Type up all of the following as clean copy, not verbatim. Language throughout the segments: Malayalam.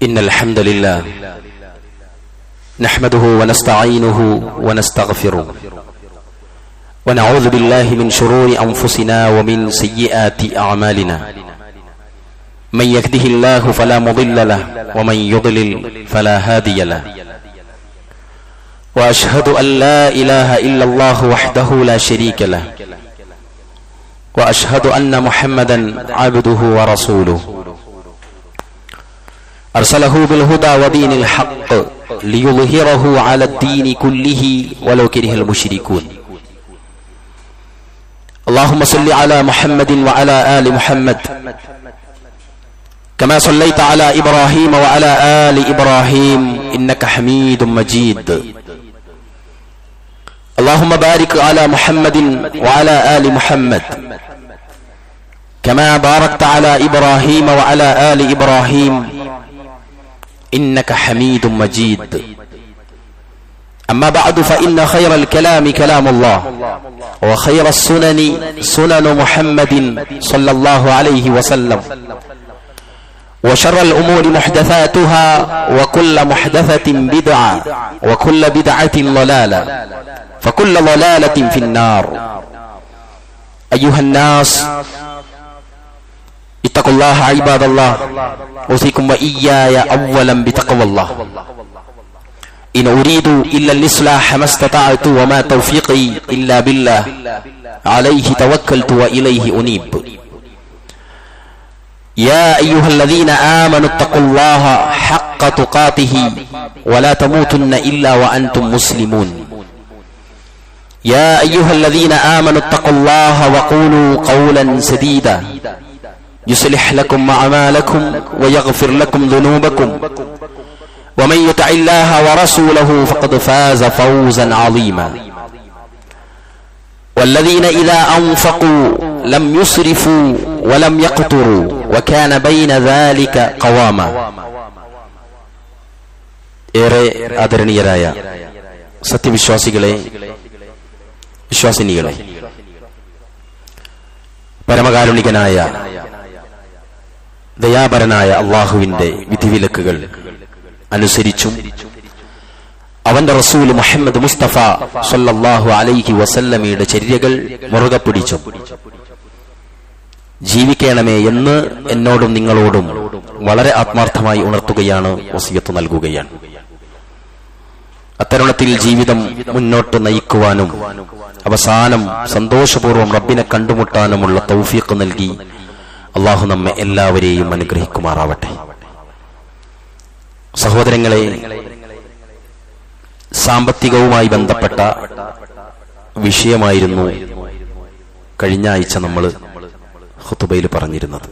إن الحمد لله نحمده ونستعينه ونستغفره ونعوذ بالله من شرور أنفسنا ومن سيئات أعمالنا من يهده الله فلا مضل له ومن يضلل فلا هادي له وأشهد أن لا إله إلا الله وحده لا شريك له وأشهد أن محمدا عبده ورسوله أرسله بالهدى ودين الحق ليظهره على الدين كله ولو كره المشركون اللهم صل على محمد وعلى آل محمد كما صليت على إبراهيم وعلى آل إبراهيم إنك حميد مجيد اللهم بارك على محمد وعلى آل محمد كما باركت على إبراهيم وعلى آل إبراهيم إنك حميد مجيد أما بعد فإن خير الكلام كلام الله وخير السنن سنن محمد صلى الله عليه وسلم وشر الأمور محدثاتها وكل محدثة بدعة وكل بدعة ضلالة فكل ضلالة في النار أيها الناس اتقوا الله عباد الله أوصيكم وإياي أولا بتقوى الله إن أريد إلا الإصلاح ما استطعت وما توفيقي إلا بالله عليه توكلت وإليه أنيب يا أيها الذين آمنوا اتقوا الله حق تقاته ولا تموتن إلا وأنتم مسلمون يا أيها الذين آمنوا اتقوا الله وقولوا قولا سديدا يصلح لكم أعمالكم ويغفر لكم ذنوبكم ومن يطع الله ورسوله فقد فاز فوزا عظيما والذين إذا أنفقوا لم يسرفوا ولم يقتروا وكان بين ذلك قواما ഏറെ ആദരണീയരായ സത്യവിശ്വാസികളെ, വിശ്വാസിനികളെ, പരമകാരുണികനായ ദയാപരനായ അള്ളാഹുവിന്റെ വിധിവിലക്കുകൾ അനുസരിച്ചും അവന്റെ റസൂൽ മുഹമ്മദ് മുസ്തഫ സല്ലല്ലാഹു അലൈഹി വസല്ലമയുടെ ചര്യകൾ മുറുകെ പിടിച്ചും ജീവിക്കണമേ എന്ന് എന്നോടും നിങ്ങളോടും വളരെ ആത്മാർത്ഥമായി ഉണർത്തുകയാണ്, വസിയത്ത് നൽകുകയാണ്. അത്തരുണത്തിൽ ജീവിതം മുന്നോട്ട് നയിക്കുവാനും അവസാനം സന്തോഷപൂർവ്വം റബ്ബിനെ കണ്ടുമുട്ടാനുമുള്ള തൗഫീഖ് നൽകി അള്ളാഹു നമ്മെ എല്ലാവരെയും അനുഗ്രഹിക്കുമാറാവട്ടെ. സഹോദരങ്ങളെ, സാമ്പത്തികവുമായി ബന്ധപ്പെട്ട വിഷയമായിരുന്നു കഴിഞ്ഞ ആഴ്ച നമ്മൾ ഖുതുബയിൽ പറഞ്ഞിരുന്നത്.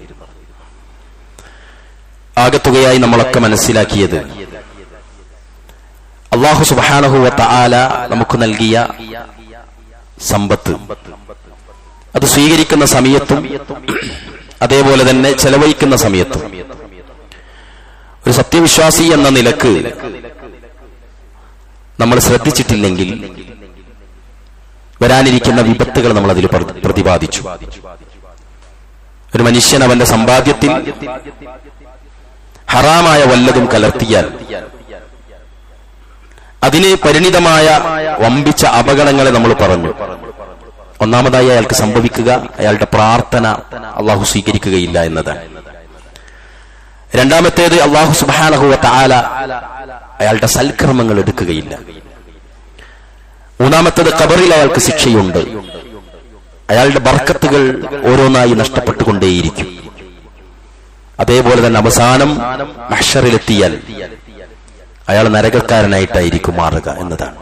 ആകത്തുകയായി നമ്മളൊക്കെ മനസ്സിലാക്കിയത് അല്ലാഹു സുബ്ഹാനഹു വ തആല നമുക്ക് നൽകിയ സമ്പത്ത് അത് സ്വീകരിക്കുന്ന സമയത്തും അതേപോലെ തന്നെ ചെലവഴിക്കുന്ന സമയത്തും ഒരു സത്യവിശ്വാസി എന്ന നിലക്ക് നമ്മൾ ശ്രദ്ധിച്ചിട്ടില്ലെങ്കിൽ വരാനിരിക്കുന്ന വിപത്തുകൾ നമ്മൾ അതിൽ പ്രതിപാദിച്ചു. ഒരു മനുഷ്യൻ അവന്റെ സമ്പാദ്യത്തിൽ ഹറാമായ വല്ലതും കലർത്തിയാൽ അതിന് പരിണിതമായ വമ്പിച്ച അപകടങ്ങളെ നമ്മൾ പറഞ്ഞു. ഒന്നാമതായി അയാൾക്ക് സംഭവിക്കുക അയാളുടെ പ്രാർത്ഥന അള്ളാഹു സ്വീകരിക്കുകയില്ല എന്നതാണ്. രണ്ടാമത്തേത് അള്ളാഹു സുബ്ഹാനഹു വ തആല അയാളുടെ സൽക്കർമ്മങ്ങൾ എടുക്കുകയില്ല. മൂന്നാമത്തേത് ഖബറിൽ അയാൾക്ക് ശിക്ഷയുണ്ട്. അയാളുടെ ബർക്കത്തുകൾ ഓരോന്നായി നഷ്ടപ്പെട്ടുകൊണ്ടേയിരിക്കും. അതേപോലെ തന്നെ അവസാനം മഹ്ശറിലെത്തിയാൽ അയാൾ നരകക്കാരനായിട്ടായിരിക്കും മാറുക എന്നതാണ്.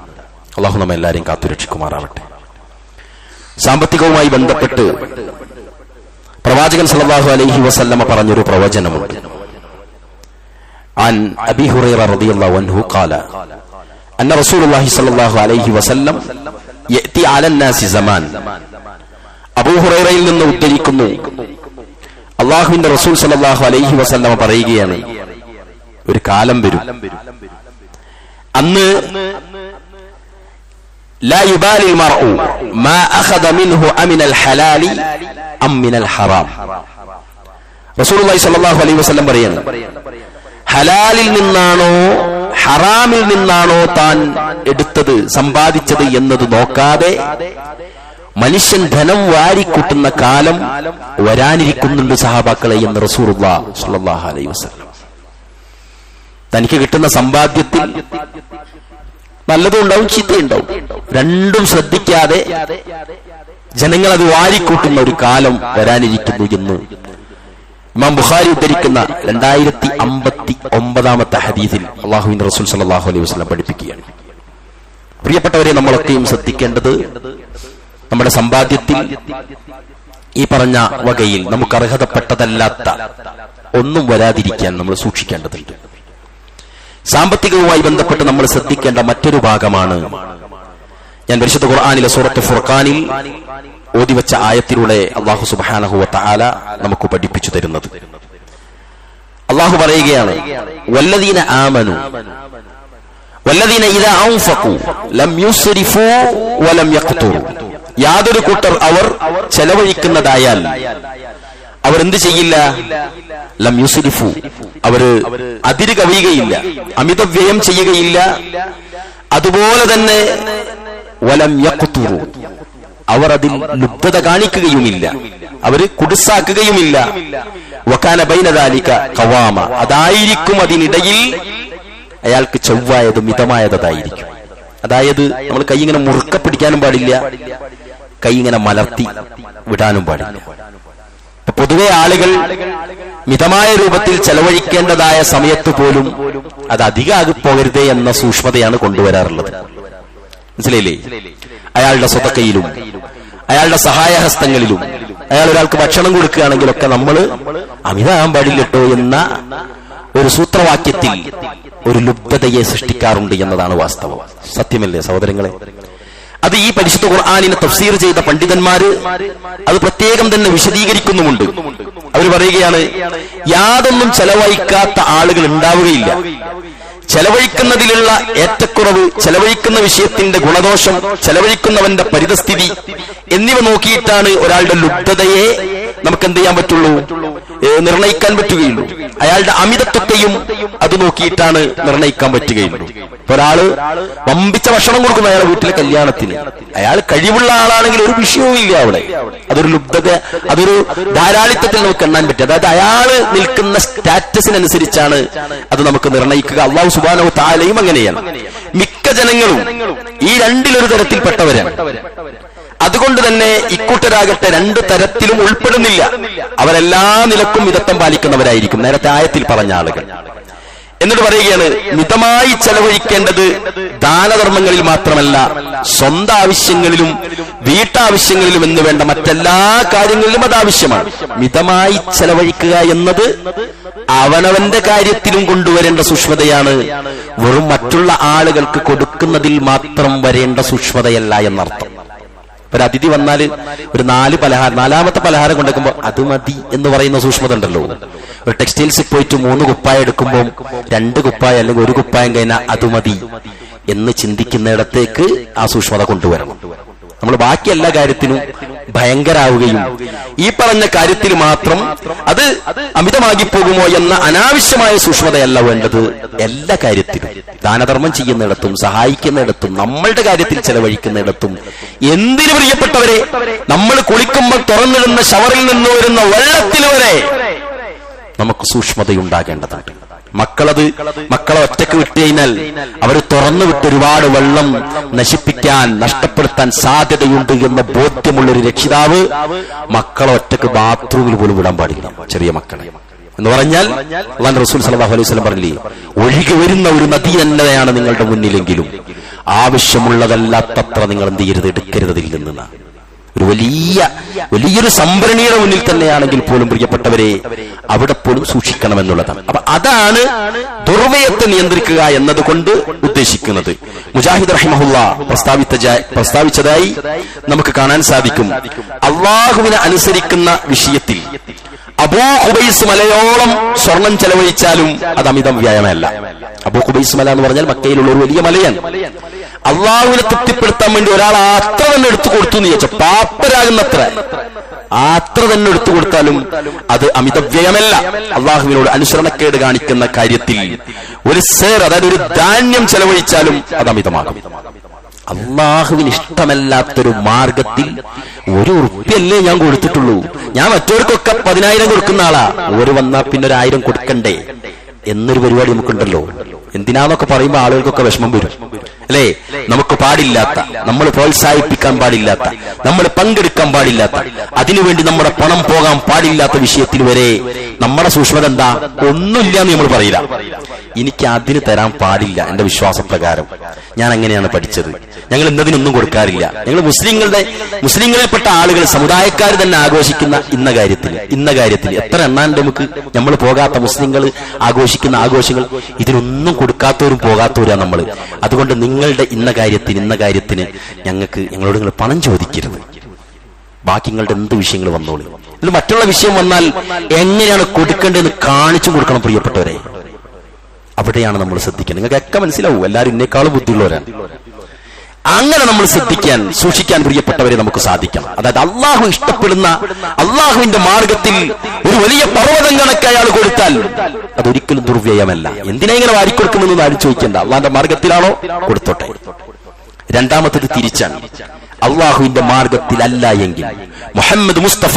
അള്ളാഹു നമ്മെ എല്ലാവരെയും കാത്തുരക്ഷിക്കുമാറാവട്ടെ. സാമ്പത്തികവുമായി ബന്ധപ്പെട്ട് പ്രവാചകൻ സല്ലല്ലാഹു അലൈഹി വസല്ലമ പറഞ്ഞൊരു പ്രവചനമുണ്ട്. عن أبي هريرة رضي الله عنه قال أن رسول الله صلى الله عليه وسلم يأتي على الناس زمان. അബൂ ഹുറൈറയിൽ നിന്ന് ഉദ്ധരിക്കുന്നു, അല്ലാഹുവിന്റെ റസൂൽ സല്ലല്ലാഹു അലൈഹി വസല്ലമ പറയുകയാണ്, ഒരു കാലം വരും, അന്ന് لا يبالي المرء ما أخذ منه أمن الحلال أم من الحرام. റസൂലുള്ളാഹി സ്വല്ലല്ലാഹു അലൈഹി വസല്ലം പറയുന്നു, ഹലാലിൽ നിന്നാണോ ഹറാമിൽ നിന്നാണോ താൻ എടുത്തത് സമ്പാദിച്ചത് എന്നത് നോക്കാതെ മനുഷ്യൻ ധനം വാരിക്കൂട്ടുന്ന കാലം വരാനിരിക്കുന്നുണ്ട് സഹാബാക്കളെ എന്ന് റസൂലുള്ളാഹി സ്വല്ലല്ലാഹു അലൈഹി വസല്ലം. തനിക്ക് കിട്ടുന്ന സമ്പാദ്യത്തിൽ നല്ലതും ഉണ്ടാവും ചീത്തയുണ്ടാവും, രണ്ടും ശ്രദ്ധിക്കാതെ ജനങ്ങൾ അത് വാരിക്കൂട്ടുന്ന ഒരു കാലം വരാനിരിക്കുന്നു എന്ന് ഇമാം ബുഖാരി ഉദ്ധരിക്കുന്ന 2059 ഹദീസിൽ അല്ലാഹുവിന്റെ റസൂൽ സ്വല്ലല്ലാഹു അലൈഹി വസല്ലം പഠിപ്പിക്കുകയാണ്. പ്രിയപ്പെട്ടവരെ, നമ്മളൊക്കെയും ശ്രദ്ധിക്കേണ്ടത് നമ്മുടെ സമ്പാദ്യത്തിൽ ഈ പറഞ്ഞ വകയിൽ നമുക്ക് അർഹതപ്പെട്ടതല്ലാത്ത ഒന്നും വരാതിരിക്കാൻ നമ്മൾ സൂക്ഷിക്കേണ്ടതുണ്ട്. സാമ്പത്തികവുമായി ബന്ധപ്പെട്ട് നമ്മൾ ശ്രദ്ധിക്കേണ്ട മറ്റൊരു ഭാഗമാണ് ഞാൻ പരിശുദ്ധ ഖുർആനിലെ സൂറത്ത് ഫുർഖാനിൽ ഓതിവെച്ച ആയത്തിലൂടെ അല്ലാഹു സുബ്ഹാനഹു വ തആല നമുക്ക് പഠിപ്പിച്ചു തരുന്നത്. അല്ലാഹു പറയുകയാണ്, വല്ലദീന ആമനു വല്ലദീന ഇദാ അൻഫഖു ലം യുസ്രിഫു വലം യഖ്തുറു. യാതൊരു കൂട്ടർ അവർ ചെലവഴിക്കുന്നതായാൽ അവർ എന്ത് ചെയ്യില്ല, ലം യുസ്രിഫു, അവര് അതിര് കവിയുകയില്ല, അമിതവ്യയം ചെയ്യുകയില്ല, അതുപോലെ തന്നെ വലം യഖ്തുറു, അവർ അതിൽ ലുബ്ധത കാണിക്കുകയുമില്ല, അവര് കുടുസാക്കുകയുമില്ല. വകാന ബൈന ദാലിക ഖവാമ, അതായിരിക്കും അതിനിടയിൽ അയാൾക്ക് ചൊവ്വായത് മിതമായതായിരിക്കും. അതായത് നമ്മൾ കൈ ഇങ്ങനെ മുറുക്ക പിടിക്കാനും പാടില്ല, കൈ ഇങ്ങനെ മലർത്തി വിടാനും പാടില്ല. പൊതുവെ ആളുകൾ മിതമായ രൂപത്തിൽ ചെലവഴിക്കേണ്ടതായ സമയത്ത് പോലും അത് അധികമാകി പോകരുതേ എന്ന സൂക്ഷ്മതയാണ് കൊണ്ടുവരാറുള്ളത്. മനസ്സിലായില്ലേ? അയാളുടെ സ്വതക്കയിലും അയാളുടെ സഹായഹസ്തങ്ങളിലും അയാൾ ഒരാൾക്ക് ഭക്ഷണം കൊടുക്കുകയാണെങ്കിലൊക്കെ നമ്മൾ അമിതമാകാൻ പാടില്ലട്ടോ എന്ന ഒരു സൂത്രവാക്യത്തിൽ ഒരു ലുബ്ധതയെ സൃഷ്ടിക്കാറുണ്ട് എന്നതാണ് വാസ്തവം. സത്യമല്ലേ സഹോദരങ്ങളെ? അത് ഈ പരിശുദ്ധ ഖുർആനിനെ തഫ്സീർ ചെയ്ത പണ്ഡിതന്മാര് അത് പ്രത്യേകം തന്നെ വിശദീകരിക്കുന്നുമുണ്ട്. അവർ പറയുകയാണ്, യാതൊന്നും ചെലവഴിക്കാത്ത ആളുകൾ ഉണ്ടാവുകയില്ല. ചെലവഴിക്കുന്നതിലുള്ള ഏറ്റക്കുറവ്, ചെലവഴിക്കുന്ന വിഷയത്തിന്റെ ഗുണദോഷം, ചെലവഴിക്കുന്നവന്റെ പരിതസ്ഥിതി എന്നിവ നോക്കിയിട്ടാണ് ഒരാളുടെ ലുബ്ധതയെ നമുക്ക് എന്ത് ചെയ്യാൻ പറ്റുള്ളൂ, നിർണയിക്കാൻ പറ്റുകയുള്ളൂ. അയാളുടെ അമിതത്വത്തെയും അത് നോക്കിയിട്ടാണ് നിർണയിക്കാൻ പറ്റുകയുള്ളൂ. ഒരാള് വമ്പിച്ച ഭക്ഷണം കൊടുക്കുന്ന അയാളെ വീട്ടിലെ കല്യാണത്തിന്, അയാൾ കഴിവുള്ള ആളാണെങ്കിൽ ഒരു വിഷയവും ഇല്ല അവിടെ. അതൊരു ലുബ്ധത, അതൊരു ധാരാളിത്തത്തിൽ നമുക്ക് എണ്ണാൻ പറ്റും. അതായത് അയാള് നിൽക്കുന്ന സ്റ്റാറ്റസിനനുസരിച്ചാണ് അത് നമുക്ക് നിർണയിക്കുക. അല്ലാഹു സുബ്ഹാനഹു തആലയും അങ്ങനെയാണ്. മിക്ക ജനങ്ങളും ഈ രണ്ടിലൊരു തരത്തിൽപ്പെട്ടവരാണ്. അതുകൊണ്ട് തന്നെ ഇക്കൂട്ടരാകട്ടെ രണ്ട് തരത്തിലും ഉൾപ്പെടുന്നില്ല. അവരെല്ലാ നിലക്കും മിതത്വം പാലിക്കുന്നവരായിരിക്കും, നേരത്തെ ആയത്തിൽ പറഞ്ഞ ആളുകൾ. എന്നിട്ട് പറയുകയാണ്, മിതമായി ചെലവഴിക്കേണ്ടത് ദാനധർമ്മങ്ങളിൽ മാത്രമല്ല, സ്വന്തം ആവശ്യങ്ങളിലും വീട്ടാവശ്യങ്ങളിലും എന്ന് വേണ്ട മറ്റെല്ലാ കാര്യങ്ങളിലും അത് ആവശ്യമാണ്. മിതമായി ചെലവഴിക്കുക എന്നത് അവനവന്റെ കാര്യത്തിലും കൊണ്ടുവരേണ്ട സൂക്ഷ്മതയാണ്, വെറും മറ്റുള്ള ആളുകൾക്ക് കൊടുക്കുന്നതിൽ മാത്രം വരേണ്ട സൂക്ഷ്മതയല്ല എന്നർത്ഥം. ഒരു അതിഥി വന്നാൽ ഒരു നാലാമത്തെ പലഹാരം കൊണ്ടുവെക്കുമ്പോൾ അത് മതി എന്ന് പറയുന്ന സൂക്ഷ്മത ഉണ്ടല്ലോ. ഒരു ടെക്സ്റ്റൈൽസിൽ പോയിട്ട് 3 കുപ്പായം എടുക്കുമ്പോൾ 2 കുപ്പായം അല്ലെങ്കിൽ 1 കുപ്പായം കഴിഞ്ഞാൽ അത് മതി എന്ന് ചിന്തിക്കുന്നിടത്തേക്ക് ആ സൂക്ഷ്മത കൊണ്ടുവരണം. നമ്മൾ ബാക്കി എല്ലാ കാര്യത്തിനും ഭയങ്കരാവുകയും ഈ പറഞ്ഞ കാര്യത്തിൽ മാത്രം അത് അമിതമാകി പോകുമോ എന്ന അനാവശ്യമായ സൂക്ഷ്മതയല്ല വേണ്ടത്. എല്ലാ കാര്യത്തിലും, ദാനധർമ്മം ചെയ്യുന്നിടത്തും സഹായിക്കുന്നിടത്തും നമ്മളുടെ കാര്യത്തിൽ ചെലവഴിക്കുന്നിടത്തും, എന്തിനു പ്രിയപ്പെട്ടവരെ, നമ്മൾ കുളിക്കുമ്പോൾ തുറന്നിടുന്ന ഷവറിൽ നിന്ന് വരുന്ന വെള്ളത്തിൽ വരെ നമുക്ക് സൂക്ഷ്മതയുണ്ടാകേണ്ടതുണ്ട്. മക്കളെ ഒറ്റക്ക് വിട്ടു കഴിഞ്ഞാൽ അവർ തുറന്നു വിട്ട് ഒരുപാട് വെള്ളം നഷ്ടപ്പെടുത്താൻ സാധ്യതയുണ്ട് എന്ന ബോധ്യമുള്ളൊരു രക്ഷിതാവ് മക്കളെ ഒറ്റക്ക് ബാത്റൂമിൽ പോലും വിടാൻ പാടില്ല. ചെറിയ മക്കളെ എന്ന് പറഞ്ഞാൽ അല്ലാഹുവിന്റെ റസൂൽ സ്വല്ലല്ലാഹു അലൈഹി വസല്ലം പറഞ്ഞില്ലേ, ഒഴുകി വരുന്ന ഒരു നദി തന്നെയാണ് നിങ്ങളുടെ മുന്നിലെങ്കിലും ആവശ്യമുള്ളതല്ലാത്തത്ര നിങ്ങൾ എന്ത് ചെയ്യരുത്, എടുക്കരുതിൽ നിന്ന്. ഒരു വലിയൊരു സംഭരണിയുടെ മുന്നിൽ തന്നെയാണെങ്കിൽ പോലും പ്രിയപ്പെട്ടവരെ അവിടെ പോലും സൂക്ഷിക്കണമെന്നുള്ളതാണ്. അപ്പൊ അതാണ് ദുർവ്യയത്തെ നിയന്ത്രിക്കുക എന്നതുകൊണ്ട് ഉദ്ദേശിക്കുന്നത്. മുജാഹിദ് റഹിമഹുല്ലാ പ്രസ്താവിച്ചതായി നമുക്ക് കാണാൻ സാധിക്കും. അള്ളാഹുവിനെ അനുസരിക്കുന്ന വിഷയത്തിൽ അബൂ ഖുബൈസ് മലയോളം സ്വർണം ചെലവഴിച്ചാലും അത് അമിതം വ്യായമല്ല. അബൂ ഖുബൈസ് മല എന്ന് പറഞ്ഞാൽ മക്കയിലുള്ള ഒരു വലിയ മലയാണ്. അള്ളാഹുവിനെ തൃപ്തിപ്പെടുത്താൻ വേണ്ടി ഒരാൾ അത്ര തന്നെ എടുത്തു കൊടുത്തു എന്ന് ചോദിച്ചാൽ പാപ്പരാകുന്നത്ര അത്ര തന്നെ എടുത്തു കൊടുത്താലും അത് അമിതവ്യയമല്ല. അള്ളാഹുവിനോട് അനുസരണക്കേട് കാണിക്കുന്ന കാര്യത്തിൽ ഒരു സേർ, അതായത് ഒരു ധാന്യം ചെലവഴിച്ചാലും അത് അമിതമാകും. അള്ളാഹുവിന് ഇഷ്ടമല്ലാത്തൊരു മാർഗത്തിൽ 1 ഉറുപ്പ്യല്ലേ ഞാൻ കൊടുത്തിട്ടുള്ളൂ, ഞാൻ മറ്റവർക്കൊക്കെ 10,000 കൊടുക്കുന്ന ആളാ, ഒരു വന്നാൽ പിന്നെ 1,000 കൊടുക്കണ്ടേ എന്നൊരു പരിപാടി നമുക്കുണ്ടല്ലോ. എന്തിനാന്നൊക്കെ പറയുമ്പോൾ ആളുകൾക്കൊക്കെ വിഷമം വരും അല്ലേ? നമുക്ക് പാടില്ലാത്ത, നമ്മൾ പ്രോത്സാഹിപ്പിക്കാൻ പാടില്ലാത്ത, നമ്മൾ പങ്കെടുക്കാൻ പാടില്ലാത്ത, അതിനുവേണ്ടി നമ്മുടെ പണം പോകാൻ പാടില്ലാത്ത വിഷയത്തിൽ വരെ നമ്മുടെ സൂക്ഷ്മത എന്താ? ഒന്നുമില്ല എന്ന് നമ്മൾ പറയില്ല. എനിക്ക് അതിന് തരാൻ പാടില്ല, എന്റെ വിശ്വാസപ്രകാരം ഞാൻ അങ്ങനെയാണ് പഠിച്ചത്, ഞങ്ങൾ ഇന്നതിനൊന്നും കൊടുക്കാറില്ല. ഞങ്ങൾ മുസ്ലിങ്ങളിൽപ്പെട്ട ആളുകൾ, സമുദായക്കാർ തന്നെ ആഘോഷിക്കുന്ന ഇന്ന കാര്യത്തിൽ എത്ര എണ്ണാണ്ട് നമുക്ക് നമ്മൾ പോകാത്ത മുസ്ലിങ്ങൾ ആഘോഷിക്കുന്ന ആഘോഷങ്ങൾ, ഇതിനൊന്നും കൊടുക്കാത്തവരും പോകാത്തവരാണ് നമ്മൾ. അതുകൊണ്ട് നിങ്ങളുടെ ഇന്ന കാര്യത്തിന് ഞങ്ങളോട് നിങ്ങൾ പണം ചോദിക്കരുത്, ബാക്കി നിങ്ങളുടെ എന്ത് വിഷയങ്ങൾ വന്നോളൂ. ഇത് മറ്റുള്ള വിഷയം വന്നാൽ എങ്ങനെയാണ് കൊടുക്കേണ്ടതെന്ന് കാണിച്ചു കൊടുക്കണം പ്രിയപ്പെട്ടവരെ. അവിടെയാണ് നമ്മൾ ശ്രദ്ധിക്കുന്നത്. നിങ്ങൾക്കൊക്കെ മനസ്സിലാവും, എല്ലാവരും ഇന്നേക്കാളും ബുദ്ധിയുള്ളവരാണ്. അങ്ങനെ നമ്മൾ സൂക്ഷിക്കാൻ പ്രിയപ്പെട്ടവരെ നമുക്ക് സാധിക്കണം. അതായത് അള്ളാഹു ഇഷ്ടപ്പെടുന്ന, അള്ളാഹുവിന്റെ മാർഗത്തിൽ ഒരു വലിയ പർവ്വതം കണക്ക് അയാൾ കൊടുത്താൽ അതൊരിക്കലും ദുർവ്യയമല്ല. എന്തിനാ ഇങ്ങനെ വാരിക്കൊടുക്കുന്നതെന്ന് ആരും ചോദിക്കേണ്ട. അള്ളാഹിന്റെ മാർഗത്തിലാണോ, കൊടുത്തോട്ടെ. രണ്ടാമത്തത് തിരിച്ചാണ്. അള്ളാഹുവിന്റെ മാർഗത്തിലല്ല എങ്കിൽ മുഹമ്മദ് മുസ്തഫ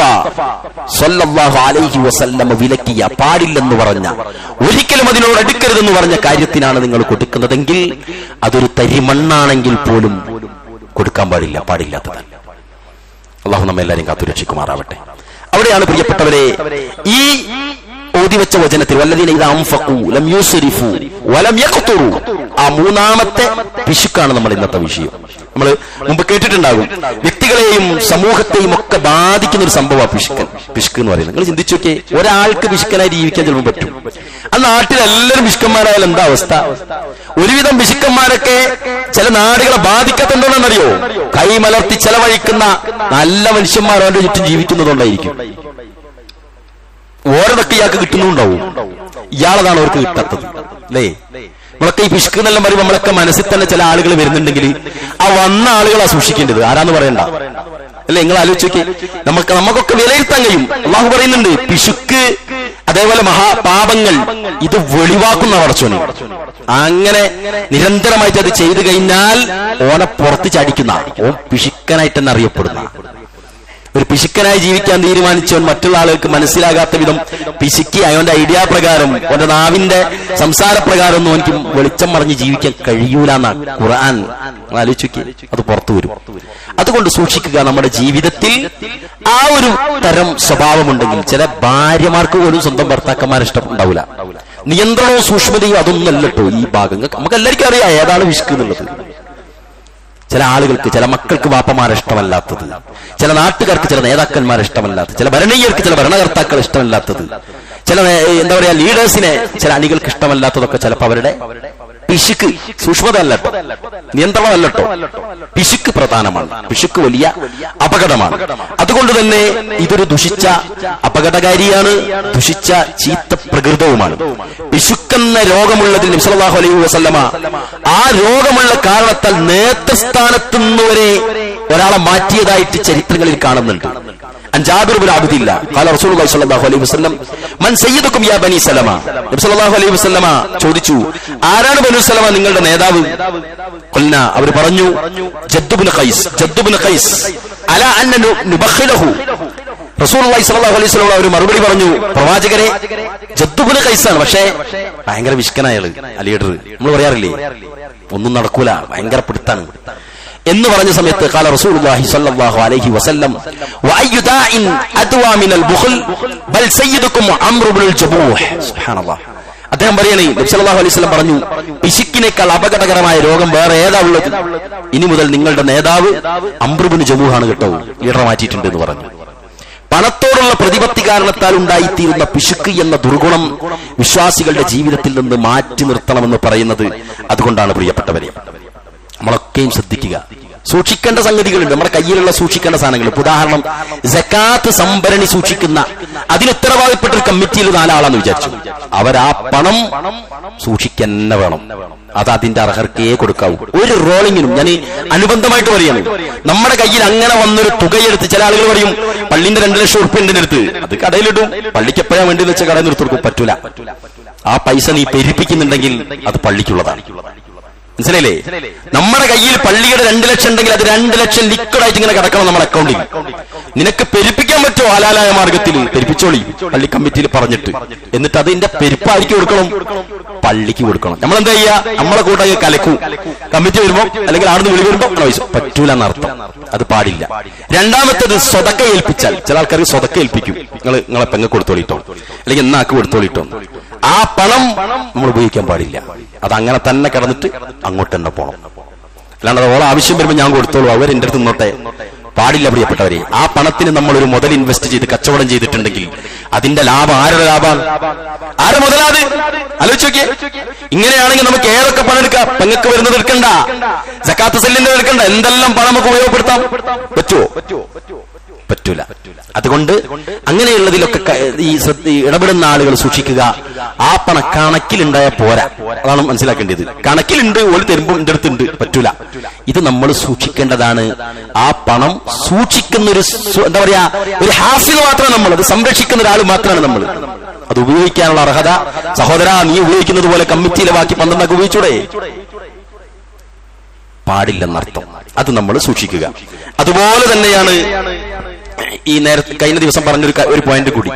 സ്വല്ലല്ലാഹു അലൈഹി വസല്ലം വിലക്കിയ, പാടില്ലെന്ന് പറഞ്ഞ, ഒരിക്കലും അതിനോട് അടുക്കരുതെന്ന് പറഞ്ഞ കാര്യത്തിനാണ് നിങ്ങൾ കൊടുക്കുന്നതെങ്കിൽ അതൊരു തരിമണ്ണാണെങ്കിൽ പോലും കൊടുക്കാൻ പാടില്ലാത്തതാണ്. അള്ളാഹു നമ്മെല്ലാവരും കാത്തുരക്ഷിക്കുമാറാവട്ടെ. അവിടെയാണ് പ്രിയപ്പെട്ടവരെ ഈ ഓതിവെച്ച വചനത്തിൽ വല്ലദീന ഇദാ അൻഫഖൂ ലം യുസ്രിഫൂ വലം യഖ്തുറൂ, ആ മൂന്നാമത്തെ പിശുക്കാണ് നമ്മൾ ഇന്നത്തെ വിഷയം. നമ്മൾ മുമ്പ് കേട്ടിട്ടുണ്ടാകും, വ്യക്തികളെയും സമൂഹത്തെയും ഒക്കെ ബാധിക്കുന്ന ഒരു സംഭവമാണ് പിശുക്ക് എന്ന് പറയുന്നത്. നിങ്ങൾ ചിന്തിച്ചു നോക്കിയേ, ഒരാൾക്ക് പിശുക്കനായി ജീവിക്കാൻ ചിലപ്പോൾ പറ്റും. ആ നാട്ടിലെല്ലാവരും പിശുക്കന്മാരായാലും എന്താ അവസ്ഥ? ഒരുവിധം പിശുക്കന്മാരൊക്കെ ചില നാടുകളെ ബാധിക്കത്തുണ്ടോന്നറിയോ? കൈമലർത്തി ചെലവഴിക്കുന്ന നല്ല മനുഷ്യന്മാർ അവരുടെ ചുറ്റും ജീവിക്കുന്നതുകൊണ്ടായിരിക്കും. ഓരോതൊക്കെ ഇയാൾക്ക് കിട്ടുന്നുണ്ടാവും, ഇയാളതാണ് അവർക്ക് കിട്ടാത്തത് അല്ലേ? നമ്മളൊക്കെ ഈ പിശുക്ക് എന്നെല്ലാം പറയുമ്പോൾ നമ്മളൊക്കെ മനസ്സിൽ തന്നെ ചില ആളുകൾ വരുന്നുണ്ടെങ്കിൽ ആ വന്ന ആളുകളാ സൂക്ഷിക്കേണ്ടത്. ആരാന്ന് പറയണ്ട അല്ലെ? നിങ്ങൾ ആലോചിച്ചോക്കെ, നമുക്കൊക്കെ വിലയിരുത്താൻ കഴിയും. അള്ളാഹു പറയുന്നുണ്ട് പിശുക്ക്, അതേപോലെ മഹാപാപങ്ങൾ ഇത് വെളിവാക്കുന്ന പടച്ചോനെ. അങ്ങനെ നിരന്തരമായിട്ട് അത് ചെയ്തു കഴിഞ്ഞാൽ ഓനെ പുറത്ത് ചാടിക്കുന്ന, ഓൻ പിശുക്കനായിട്ട് തന്നെ അറിയപ്പെടുന്ന, ഒരു പിശുക്കനായി ജീവിക്കാൻ തീരുമാനിച്ചവൻ മറ്റുള്ള ആളുകൾക്ക് മനസ്സിലാകാത്ത വിധം പിശുക്കി അവന്റെ ഐഡിയ പ്രകാരം, അവന്റെ നാവിന്റെ സംസാരപ്രകാരം ഒന്നും എനിക്ക് വെളിച്ചം മറിഞ്ഞ് ജീവിക്കാൻ കഴിയൂലെന്നാണ് ഖുർആൻ. ആലോചിക്കുക, അത് പുറത്തു വരും. അതുകൊണ്ട് സൂക്ഷിക്കുക. നമ്മുടെ ജീവിതത്തിൽ ആ ഒരു തരം സ്വഭാവമുണ്ടെങ്കിൽ, ചില ഭാര്യമാർക്ക് പോലും സ്വന്തം ഭർത്താക്കന്മാരെ ഇഷ്ടമുണ്ടാവില്ല. നിയന്ത്രണവും സൂക്ഷ്മതയും അതൊന്നല്ലോ ഈ ഭാഗങ്ങൾ. നമുക്ക് എല്ലാവർക്കും അറിയാം ഏതാണ് പിശുക്ക് എന്നുള്ളത്. ചില ആളുകൾക്ക്, ചില മക്കൾക്ക് വാപ്പമാരെ ഇഷ്ടമല്ലാത്തത്, ചില നാട്ടുകാർക്ക് ചില നേതാക്കന്മാരെ ഇഷ്ടമല്ലാത്തത്, ചില ഭരണീയർക്ക് ചില ഭരണകർത്താക്കൾ ഇഷ്ടമല്ലാത്തത്, ചില എന്താ പറയാ ലീഡേഴ്സിനെ ചില അണികൾക്ക് ഇഷ്ടമല്ലാത്തതൊക്കെ ചിലപ്പോൾ അവരുടെ പിശുക്ക്, സൂക്ഷ്മത അല്ലട്ടോ, നിയന്ത്രണമല്ലട്ടോ, പിശുക്ക് പ്രധാനമാണ്. പിശുക്ക് വലിയ അപകടമാണ്. അതുകൊണ്ട് തന്നെ ഇതൊരു ദുഷിച്ച അപകടകാരിയാണ്, ദുഷിച്ച ചീത്ത പ്രകൃതവുമാണ്. പിശുക്കെന്ന രോഗമുള്ളതിൽ നബി സല്ലല്ലാഹു അലൈഹി വസല്ലമ ആ രോഗമുള്ള കാരണത്താൽ നേതൃസ്ഥാനത്തു നിന്നുവരെ ഒരാളെ മാറ്റിയതായിട്ട് ചരിത്രങ്ങളിൽ കാണുന്നുണ്ട്. ജാബിർ ബിൻ അബ്ദില്ല ഖാല റസൂലുള്ളാഹി സ്വല്ലല്ലാഹു അലൈഹി വസല്ലം മൻ സയ്യിദുക്കും യാ ബനി സലമ. നബി സല്ലല്ലാഹു അലൈഹി വസല്ലമ ചോദിച്ചു, ആരാണ് ബനു സലമ നിങ്ങളുടെ നേതാവ്? ഖുൽന, അവർ പറഞ്ഞു ജദ്ദു ബിൻ ഖൈസ് അലാ അന്ന നുബഖിലഹു. റസൂലുള്ളാഹി സ്വല്ലല്ലാഹു അലൈഹി വസല്ലം അവർ മറുപടി പറഞ്ഞു, പ്രവാചകരെ ജദ്ദു ബിൻ ഖൈസാണ്, പക്ഷേ ഭയങ്കര വിഷ്കനായ ആള്, ആ ലീഡർ. നമ്മൾ പറയാറില്ലേ ഒന്നും നടക്കൂല, ഭയങ്കര പിടുത്താണ് എന്ന് പറഞ്ഞ സമയത്ത് ഖാല റസൂലുള്ളാഹി സ്വല്ലല്ലാഹു അലൈഹി വസല്ലം വഅയ്യു ദാഇൻ അദ്വാ മിനൽ ബുഖൽ ബൽ സയ്യിദുക്കും അംർ ഇബ്നുൽ ജബൂഹ്. സുബ്ഹാനല്ലാഹ്. അദ്ദേഹം പറയണേ, നബി സല്ലല്ലാഹു അലൈഹി വസല്ലം പറഞ്ഞു, പിശുക്കിനേക്കാൾ അപകടകരമായ രോഗം വേറെ ഏതാ ഉള്ളത്? ഇനി മുതൽ നിങ്ങളുടെ നേതാവ് അംർ ഇബ്നു ജബൂഹാണ് കേട്ടോ, ലീഡർ മാറ്റിയിട്ടുണ്ട് എന്ന് പറഞ്ഞു. പണത്തോടുള്ള പ്രതിപത്തി കാരണത്താൽ ഉണ്ടായിത്തീരുന്ന പിശുക്ക് എന്ന ദുർഗുണം വിശ്വാസികളുടെ ജീവിതത്തിൽ നിന്ന് മാറ്റി നിർത്തണമെന്ന് പറയുന്നത് അതുകൊണ്ടാണ് പ്രിയപ്പെട്ടവരെ. നമ്മളൊക്കെയും ശ്രദ്ധിക്കുക. സൂക്ഷിക്കേണ്ട സംഗതികളുണ്ട്, നമ്മുടെ കയ്യിലുള്ള സൂക്ഷിക്കേണ്ട സാധനങ്ങൾ. ഉദാഹരണം, സക്കാത്ത് സംഭരണി സൂക്ഷിക്കുന്ന അതിന് ഉത്തരവാദിപ്പെട്ട ഒരു കമ്മിറ്റിയിൽ 4 ആളാന്ന് വിചാരിച്ചു. അവരാ പണം സൂക്ഷിക്കന്നെ വേണം. അത് അതിന്റെ അർഹർക്കേ കൊടുക്കാവൂ. ഒരു റോളിങ്ങിനും, ഞാൻ അനുബന്ധമായിട്ട് പറയാണ്, നമ്മുടെ കയ്യിൽ അങ്ങനെ വന്നൊരു തുകയെടുത്ത്, ചില ആളുകൾ പറയും പള്ളിന്റെ 2 ലക്ഷം ഉറുപ്പിക ഉണ്ട് എടുത്ത്, അത് കടയിലിടും, പള്ളിക്ക് എപ്പോഴാ വേണ്ടി വെച്ച കടയിൽ നിർത്തി കൊടുക്കും. പറ്റൂല. ആ പൈസ നീ പെരുപ്പിക്കുന്നുണ്ടെങ്കിൽ അത് പള്ളിക്കുള്ളതാണ്. മനസ്സിലായില്ലേ? നമ്മുടെ കയ്യിൽ പള്ളിയുടെ 2 ലക്ഷം ഉണ്ടെങ്കിൽ അത് 2 ലക്ഷം ലിക്വിഡായിട്ട് ഇങ്ങനെ കിടക്കണം നമ്മുടെ അക്കൗണ്ടിൽ. നിനക്ക് പെരുപ്പിക്കാൻ പറ്റുമോ? ഹലാലായ മാർഗത്തിൽ പെരുപ്പിച്ചോളി, പള്ളി കമ്മിറ്റിയിൽ പറഞ്ഞിട്ട്. എന്നിട്ട് അതിന്റെ പെരുപ്പായിരിക്കും കൊടുക്കണം, പള്ളിക്ക് കൊടുക്കണം. നമ്മളെന്താ ചെയ്യുക? നമ്മളെ കൂട്ടായി കലക്കും. കമ്മിറ്റി വരുമ്പോ അല്ലെങ്കിൽ ആടുന്ന് വിളി വരുമ്പോ പറ്റൂല എന്നർത്ഥം. അത് പാടില്ല. രണ്ടാമത്തേത് സ്വതക്ക ഏൽപ്പിച്ചാൽ, ചില ആൾക്കാർക്ക് സ്വതക്ക ഏൽപ്പിക്കും. നിങ്ങളെ പെങ്ങ കൊടുത്തോളിട്ടോ, അല്ലെങ്കിൽ എന്നാക്ക് കൊടുത്തോളിട്ടോ. ആ പണം നമ്മൾ ഉപയോഗിക്കാൻ പാടില്ല. അത് അങ്ങനെ തന്നെ കിടന്നിട്ട് അങ്ങോട്ട് തന്നെ പോണം. അല്ലാണ്ട് അത് ഓരോ ആവശ്യം വരുമ്പോൾ ഞാൻ കൊടുത്തോളൂ, അവർ എന്റെ അടുത്ത് നിന്നോട്ടെ, പാടില്ല പ്രിയപ്പെട്ടവരെ. ആ പണത്തിന് നമ്മളൊരു മുതൽ ഇൻവെസ്റ്റ് ചെയ്ത് കച്ചവടം ചെയ്തിട്ടുണ്ടെങ്കിൽ അതിന്റെ ലാഭം ആരുടെ ലാഭമാണ്? ആരെ മുതലാത്? ആലോചിച്ച് നോക്കിയേ. ഇങ്ങനെയാണെങ്കിൽ നമുക്ക് ഏതൊക്കെ പണം എടുക്കാം? പെങ്ങൾക്ക് വരുന്നത് എടുക്കണ്ട, സക്കാത്ത് സെല്ലിന്റെ എടുക്കണ്ട, എന്തെല്ലാം പണം നമുക്ക് ഉപയോഗപ്പെടുത്താം. പറ്റുമോ? പറ്റൂല. അതുകൊണ്ട് അങ്ങനെയുള്ളതിലൊക്കെ ഈ ഇടപെടുന്ന ആളുകൾ സൂക്ഷിക്കുക. ആ പണം കണക്കിലുണ്ടായ പോരാ, അതാണ് മനസ്സിലാക്കേണ്ടത്. കണക്കിലുണ്ട്, ഒരു തരുമ്പോൾ എന്റെ അടുത്തുണ്ട്, പറ്റൂല. ഇത് നമ്മൾ സൂക്ഷിക്കേണ്ടതാണ്. ആ പണം സൂക്ഷിക്കുന്ന ഒരു എന്താ പറയാ, ഒരു ഹാസിന് മാത്രമാണ് നമ്മൾ, അത് സംരക്ഷിക്കുന്ന ഒരാൾ മാത്രമാണ് നമ്മൾ. അത് ഉപയോഗിക്കാനുള്ള അർഹത സഹോദരാ നീ ഉപയോഗിക്കുന്നത് പോലെ കമ്മിറ്റിയിലെ ബാക്കി 12 ഉപയോഗിച്ചൂടെ? പാടില്ലെന്നർത്ഥം. അത് നമ്മൾ സൂക്ഷിക്കുക. അതുപോലെ തന്നെയാണ് ഈ നേരത്തെ കഴിഞ്ഞ ദിവസം പറഞ്ഞൊരു പോയിന്റ് കൂടി.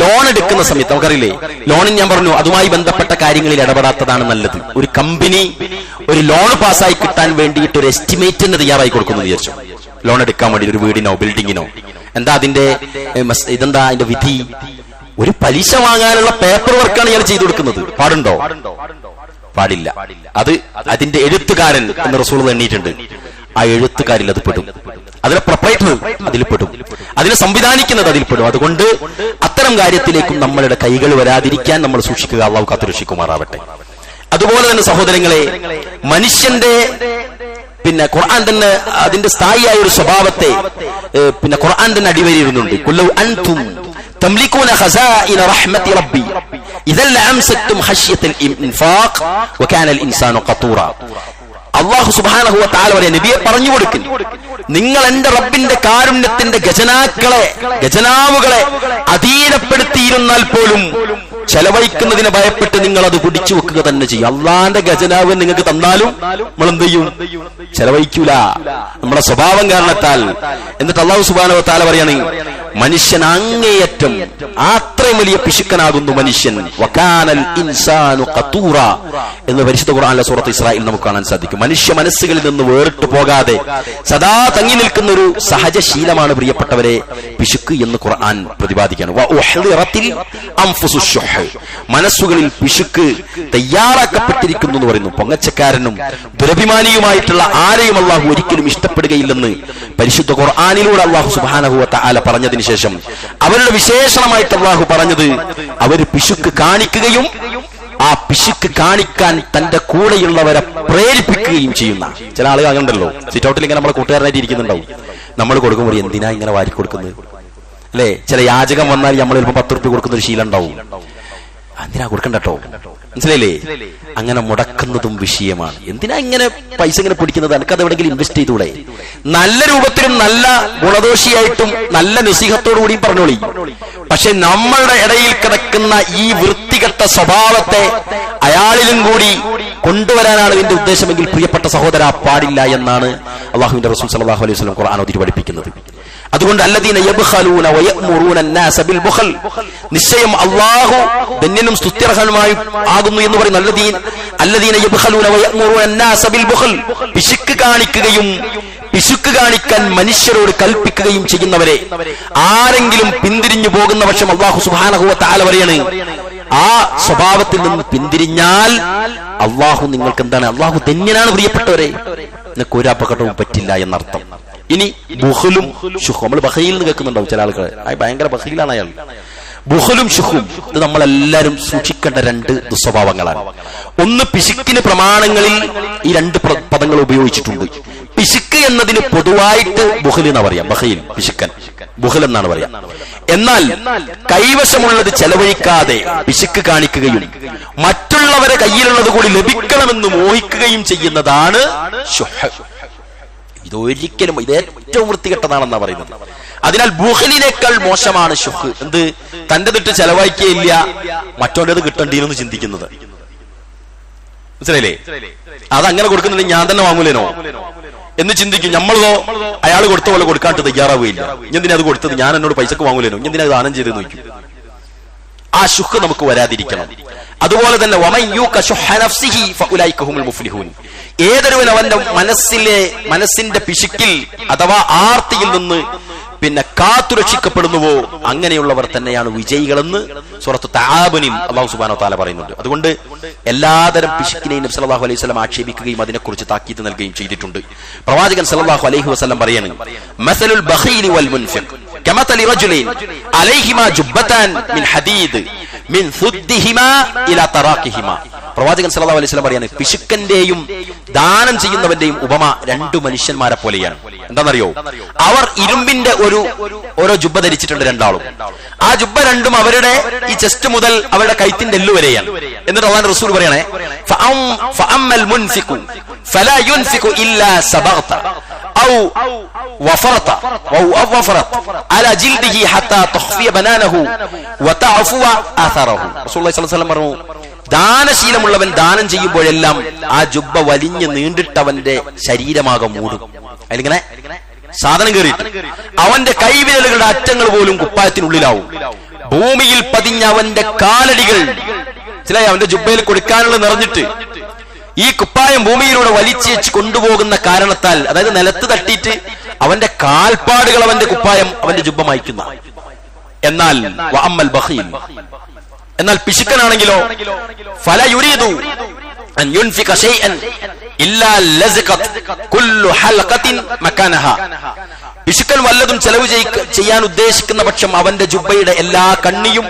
ലോൺ എടുക്കുന്ന സമയത്ത് നമുക്കറിയില്ലേ, ലോണിന് ഞാൻ പറഞ്ഞു അതുമായി ബന്ധപ്പെട്ട കാര്യങ്ങളിൽ ഇടപെടാത്തതാണ് നല്ലത്. ഒരു കമ്പനി ഒരു ലോൺ പാസ്സായി കിട്ടാൻ വേണ്ടിയിട്ട് ഒരു എസ്റ്റിമേറ്റിന് തയ്യാറായി കൊടുക്കുന്നു വിചാരിച്ചു. ലോൺ എടുക്കാൻ വേണ്ടി ഒരു വീടിനോ ബിൽഡിങ്ങിനോ, എന്താ അതിന്റെ ഇതെന്താ അതിന്റെ വിധി? ഒരു പലിശ വാങ്ങാനുള്ള പേപ്പർ വർക്കാണ് ഇയാൾ ചെയ്തു കൊടുക്കുന്നത്. പാടുണ്ടോ? പാടില്ല. അത് അതിന്റെ എഴുത്തുകാരൻ എന്ന് റസൂൽ എണ്ണിയിട്ടുണ്ട്. ആ എഴുത്തുകാരിൽ അത് പെടും, അതിലെ പ്രൊപ്പറേറ്റർ അതിൽ പെടും, അതിനെ സംവിധാനിക്കുന്നത് അതിൽ പെടും. അതുകൊണ്ട് അത്തരം കാര്യത്തിലേക്കും നമ്മളുടെ കൈകൾ വരാതിരിക്കാൻ നമ്മൾ സൂക്ഷിക്കുക. അള്ളാഹു കാത്തുരക്ഷിക്കുമാറാവട്ടെ. അതുപോലെ തന്നെ സഹോദരങ്ങളെ, മനുഷ്യന്റെ ഖുർആൻ തന്നെ അതിന്റെ സ്ഥായിയായ ഒരു സ്വഭാവത്തെ ഖുർആൻ തന്നെ അടിവരയിടുന്നുണ്ട്. കുല്ലു അൻതും തംലികൂന ഖസാഇന റഹ്മത്തി റബ്ബി ഇദൽ അംസക്തും ഖശ്യത്തൽ ഇൻഫാഖ് വകാനൽ ഇൻസാനു ഖതൂറ. അല്ലാഹു സുബ്ഹാനഹു വ തആല വരെ നബിയെ പറഞ്ഞു കൊടുക്കും, നിങ്ങൾ എന്റെ റബ്ബിന്റെ കാരുണ്യത്തിന്റെ ഖജനാവുകളെ അധീനപ്പെടുത്തിയിരുന്നാൽ പോലും ചെലവഴിക്കുന്നതിനെ ഭയപ്പെട്ട് നിങ്ങൾ അത് പിടിച്ചു വെക്കുക തന്നെ ചെയ്യും. അള്ളാന്റെ ഖജനാവ് നിങ്ങൾക്ക് തന്നാലും നമ്മൾ എന്ത് ചെയ്യും? ചെലവഴിക്കൂല, നമ്മുടെ സ്വഭാവം കാരണത്താൽ. എന്നിട്ട് അല്ലാഹു സുബ്ഹാനഹു വ തആല പറയാണ്, മനുഷ്യൻ അങ്ങേയറ്റം അത്രയും വലിയ പിശുക്കനാകുന്നു മനുഷ്യൻ. വകാനൽ ഇൻസാനു ഖതൂറ എന്ന് പരിശുദ്ധ ഖുർആനിലെ സൂറത്ത് ഇസ്രായിൽ നമുക്ക് കാണാൻ സാധിക്കും. മനുഷ്യ മനസ്സുകളിൽ നിന്ന് വേറിട്ട് പോകാതെ സദാ തങ്ങി നിൽക്കുന്ന ഒരു സഹജശീലമാണ് പ്രിയപ്പെട്ടവരെ പിശുക്ക് എന്ന് ഖുർആൻ പ്രതിപാദിക്കുകയാണ്. മനസ്സുകളിൽ പിശുക്ക് തയ്യാറാക്കപ്പെട്ടിരിക്കുന്നു എന്ന് പറയുന്നു. പൊങ്ങച്ചക്കാരനും ദുരഭിമാനിയുമായിട്ടുള്ള ആരെയും അള്ളാഹു ഒരിക്കലും ഇഷ്ടപ്പെടുകയില്ലെന്ന് പരിശുദ്ധ ഖുർആനിലൂടെ അള്ളാഹു സുബ്ഹാനഹു വ തആല പറഞ്ഞതിന് ശേഷം അവരുടെ വിശേഷണമായിട്ട് അള്ളാഹു പറഞ്ഞത് അവർ പിശുക്ക് കാണിക്കുകയും ആ പിശുക്ക് കാണിക്കാൻ തന്റെ കൂടെയുള്ളവരെ പ്രേരിപ്പിക്കുകയും ചെയ്യുന്ന ചില ആളുകൾ അങ്ങനെ ഉണ്ടല്ലോ. സിറ്റൗട്ടിൽ ഇങ്ങനെ നമ്മളെ കൂട്ടുകാരനായിട്ട് ഇരിക്കുന്നുണ്ടാവും. നമ്മൾ കൊടുക്കുമ്പോൾ എന്തിനാ ഇങ്ങനെ വാരി കൊടുക്കുന്നത് അല്ലെ? ചില യാചകം വന്നാൽ നമ്മൾ ചിലപ്പോൾ 10 റുപ്യ കൊടുക്കുന്ന ഒരു ശീലം ഉണ്ടാവും. എന്തിനാ കൊടുക്കണ്ടോ? മനസ്സിലായില്ലേ? അങ്ങനെ മുടക്കുന്നതും വിഷയമാണ്. എന്തിനാ ഇങ്ങനെ പൈസ ഇങ്ങനെ പിടിക്കുന്നത്? എനിക്കത് എവിടെയെങ്കിലും ഇൻവെസ്റ്റ് ചെയ്തൂടെ? നല്ല രൂപത്തിലും നല്ല ഗുണദോഷിയായിട്ടും നല്ല നസീഹത്തോടു കൂടിയും പറഞ്ഞോളി. പക്ഷെ നമ്മളുടെ ഇടയിൽ കിടക്കുന്ന ഈ വൃത്തികെട്ട സ്വഭാവത്തെ അയാളിലും കൂടി കൊണ്ടുവരാനാണ് ഇതിന്റെ ഉദ്ദേശമെങ്കിൽ പ്രിയപ്പെട്ട സഹോദര പാടില്ല എന്നാണ് അല്ലാഹുവിന്റെ റസൂൽ സല്ലല്ലാഹു അലൈഹി വസല്ലം ഖുർആൻ ഓതി പഠിപ്പിക്കുന്നത്. അതുകൊണ്ട് അല്ലദീന യബ്ഖലൂന വയഅ്മുറൂന അന്നാസ ബിൽ ബുഖൽ, നിശ്ചയം അല്ലാഹു ധന്യനും സ്തുത്യർഹനുമായി ആകുന്നു എന്ന് പറയുന്ന അല്ലദീന യബ്ഖലൂന വയഅ്മുറൂന അന്നാസ ബിൽ ബുഖൽ, പിശുക്ക് കാണിക്കാൻ മനുഷ്യരോട് കൽപ്പിക്കുകയും ചെയ്യുന്നവരെ ആരെങ്കിലും പിന്തിരിഞ്ഞു പോകുന്ന പക്ഷം അല്ലാഹു സുബ്ഹാനഹു വ തആല പറയാണ്, ആ സ്വഭാവത്തിൽ നിന്ന് പിന്തിരിഞ്ഞാൽ അല്ലാഹു നിങ്ങൾക്ക് എന്താണ്? അല്ലാഹു ധന്യനാണ് പ്രിയപ്പെട്ടവരെ, നിങ്ങൾക്ക് ഒരു അപകടവും പറ്റില്ല എന്നർത്ഥം. ഇനി ബുഖലും ശുഹും, നമ്മൾ ബഖീൽ എന്ന് കേൾക്കുന്നുണ്ടാവും ചില ആളുകൾ, ഭയങ്കര ബഖീലാണ് അയാൾ. ബുഖലും ശുഹും ഇത് നമ്മളെല്ലാവരും സൂക്ഷിക്കേണ്ട രണ്ട് ദുസ്വഭാവങ്ങളാണ്. ഒന്ന്, പിശുക്കിന് പ്രമാണങ്ങളിൽ ഈ രണ്ട് പദങ്ങൾ ഉപയോഗിച്ചിട്ടുണ്ട്. പിശുക്ക് എന്നതിന് പൊതുവായിട്ട് ബുഖൽ എന്നാ പറയാ, ബഖീൽ, പിശുക്കൻ, ബുഖൽ എന്നാണ് പറയാ. എന്നാൽ കൈവശമുള്ളത് ചെലവഴിക്കാതെ പിശുക്ക് കാണിക്കുകയും മറ്റുള്ളവരെ കയ്യിലുള്ളത് കൂടി ലഭിക്കണമെന്ന് മോഹിക്കുകയും ചെയ്യുന്നതാണ് ശുഹ്. ഇതൊരിക്കലും ഇത് ഏറ്റവും വൃത്തികെട്ടതാണെന്നാ പറയുന്നത്. അതിനാൽ ബുഖലിനേക്കാൾ മോശമാണ് ശുഹ്. എന്ത്? തന്റെ തൊട്ട് ചെലവാക്കിയില്ല, മറ്റോന്റേത് കിട്ടണ്ടീന്ന് ചിന്തിക്കുന്നത്. മനസ്സിലായില്ലേ? അതങ്ങനെ കൊടുക്കുന്നുണ്ടെങ്കിൽ ഞാൻ തന്നെ വാങ്ങൂലേനോ എന്ന് ചിന്തിക്കും. നമ്മളോ അയാൾ കൊടുത്ത പോലെ കൊടുക്കാണ്ട് തയ്യാറാവുകയില്ല. എന്തിനാ അത് കൊടുത്തത്? ഞാൻ എന്നോട് പൈസക്ക് വാങ്ങൂലേനോ, എന്തിനാ അത് ദാനം ചെയ്ത് നോക്കും. ആ ശുഹ് നമുക്ക് വരാതിരിക്കണം. അതുപോലെ തന്നെ ഏതൊരുവൻ അവന്റെ മനസ്സിന്റെ പിശുക്കിൽ അഥവാ ആർത്തിയിൽ നിന്ന് പിന്നെ കാത്തുരക്ഷിക്കപ്പെടുന്നുവോ അങ്ങനെയുള്ളവർ തന്നെയാണ് വിജയികളെന്ന് സൂറത്ത് തആബുനിൽ അല്ലാഹു സുബ്ഹാനഹു വ തആല പറയുന്നുണ്ട്. അതുകൊണ്ട് എല്ലാതരം പിശുക്കിനെയും നബി സല്ലല്ലാഹു അലൈഹി വസല്ലം ആക്ഷേപിക്കുകയും അതിനെക്കുറിച്ച് താക്കീത് നൽകുകയും ചെയ്തിട്ടുണ്ട്. പ്രവാചകൻ സല്ലല്ലാഹു അലൈഹി വസല്ലം പറയാണ്, മസലുൽ ബഖീലി വൽ മുൻഫിഖ് കമതലി റജുലൈൻ അലൈഹിമാ ജുബ്ബതാൻ മിൻ ഹദീദ് മിൻ സുദ്ദിഹിമാ ഇലാ തറാഖിഹിമാ. പ്രവാചകൻ സല്ലല്ലാഹു അലൈഹി വസല്ലം പറയാണ്, പിശുക്കന്റെയും ദാനം ചെയ്യുന്നവന്റെയും ഉപമ രണ്ടു മനുഷ്യന്മാരെ പോലെയാണ്. എന്താണെന്നറിയോ? അവർ ഇരുമ്പിന്റെ ഓരോ ജുബ്ബ ധരിച്ചിട്ടുണ്ട് രണ്ടാളും. ആ ജുബ്ബ രണ്ടും അവരുടെ ഈ ചെസ്റ്റ് മുതൽ അവരുടെ കൈത്തിന്റെ എല്ലു വരെയാണ്. എന്നിട്ട് അല്ലാഹുവിന്റെ റസൂൽ പറയണേ, ഫഅമ്മൽ മുൻഫിഖു ഫലാ യുൻഫിഖു ഇല്ലാ സബഗ്ത ഔ വഫറത അലാ ജിൽദിഹി ഹത്താ തഖ്ഫിയ ബനാനഹു വതഅഫുവ ആഥറഹു. റസൂലുള്ളാഹി സ്വല്ലല്ലാഹു അലൈഹി വസല്ലം പറഞ്ഞു, ദാനശീലമുള്ളവൻ ദാനം ചെയ്യുമ്പോഴെല്ലാം ആ ജുബ്ബ വലിഞ്ഞ് നീണ്ടിട്ടവന്റെ ശരീരമാകെ മൂടും. അതിലിങ്ങനെ സാധനം കയറിയിട്ട് അവന്റെ കൈവിരലുകളുടെ അറ്റങ്ങൾ പോലും കുപ്പായത്തിനുള്ളിലാവും. ഭൂമിയിൽ പതിഞ്ഞ അവന്റെ കാലടികൾ അവന്റെ ജുബ്ബയിൽ കൊടുക്കാനുള്ള നിറഞ്ഞിട്ട് ഈ കുപ്പായം ഭൂമിയിലൂടെ വലിച്ചേച്ച് കൊണ്ടുപോകുന്ന കാരണത്താൽ, അതായത് നിലത്ത് തട്ടിയിട്ട് അവന്റെ കാൽപ്പാടുകൾ അവന്റെ കുപ്പായം അവന്റെ ജുബ്ബ മായ്ക്കുന്ന. എന്നാൽ വഅമ്മൽ ബഖീൽ, എന്നാൽ പിശുക്കനാണെങ്കിലോ ഫല യുരീദു അൻ യുൻഫിക ശൈഅൻ ഇല്ലാ ലസഖത് കുല്ലു ഹൽഖത്തിൻ മകാനഹാ. പിശുക്കൻ വല്ലതും ചെലവ് ചെയ്യാൻ ഉദ്ദേശിക്കുന്ന പക്ഷം അവന്റെ ജുബ്ബയുടെ എല്ലാ കണ്ണിയും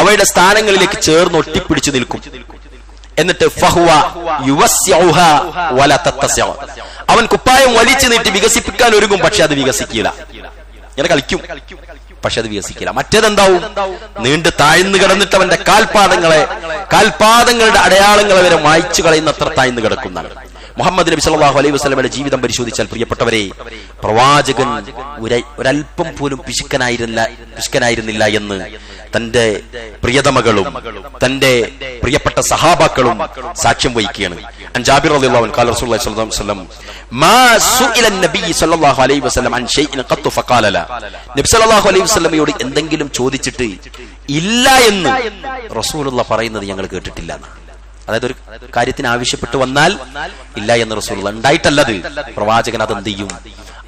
അവയുടെ സ്ഥാനങ്ങളിലേക്ക് ചേർന്ന് ഒട്ടിപ്പിടിച്ചു നിൽക്കും. എന്നിട്ട് ഫഹുവ യുവസ്യഉഹാ വല തത്തസ്യ, അവൻ കുപ്പായം വലിച്ചു നീട്ടി വികസിപ്പിക്കാൻ ഒരുങ്ങും, പക്ഷെ അത് വികസിക്കില്ല. ഇങ്ങനെ കളിക്കും, പക്ഷെ അത് വികസിക്കില്ല. മറ്റേതെന്താവും? നീണ്ട് താഴ്ന്നു കിടന്നിട്ട് അവന്റെ കാൽപാദങ്ങളുടെ അടയാളങ്ങളെ വരെ മായ്ച്ചു കളയുന്നത്ര താഴ്ന്നു കിടക്കുന്നതാണ്. മുഹമ്മദ് നബി സല്ലല്ലാഹു അലൈഹി വസല്ലമയുടെ ജീവിതം പരിശോധിച്ചാൽ പ്രിയപ്പെട്ടവരെ, പ്രവാചകൻ ഒരൽപ്പം പോലും പിശുക്കനായിരുന്നില്ല എന്ന് തന്റെ പ്രിയതമകളും തന്റെ പ്രിയപ്പെട്ട സഹാബാക്കളും സാക്ഷ്യം വഹിക്കുകയാണ്. അൻ ജാബിർ റളിയല്ലാഹു അൻഹു ഖാല റസൂലുള്ളാഹി സ്വല്ലല്ലാഹു അലൈഹി വസല്ലം മാ സുഇല നബി സല്ലല്ലാഹു അലൈഹി വസല്ലം അൻ ഷൈഇൻ ഖത്തു ഫഖാല ല. നബി സല്ലല്ലാഹു അലൈഹി വസല്ലമയോട് എന്തെങ്കിലും ചോദിച്ചിട്ട് ഇല്ല എന്ന് റസൂലുള്ളാഹി പറയുന്നത് ഞങ്ങൾ കേട്ടിട്ടില്ല എന്ന്. അതായത് ഒരു കാര്യത്തിന് ആവശ്യപ്പെട്ട് വന്നാൽ ഇല്ല എന്ന് റസൂലുള്ളാഹി ഉണ്ടായിട്ടല്ലത്. പ്രവാചകൻ അതെന്ത് ചെയ്യും?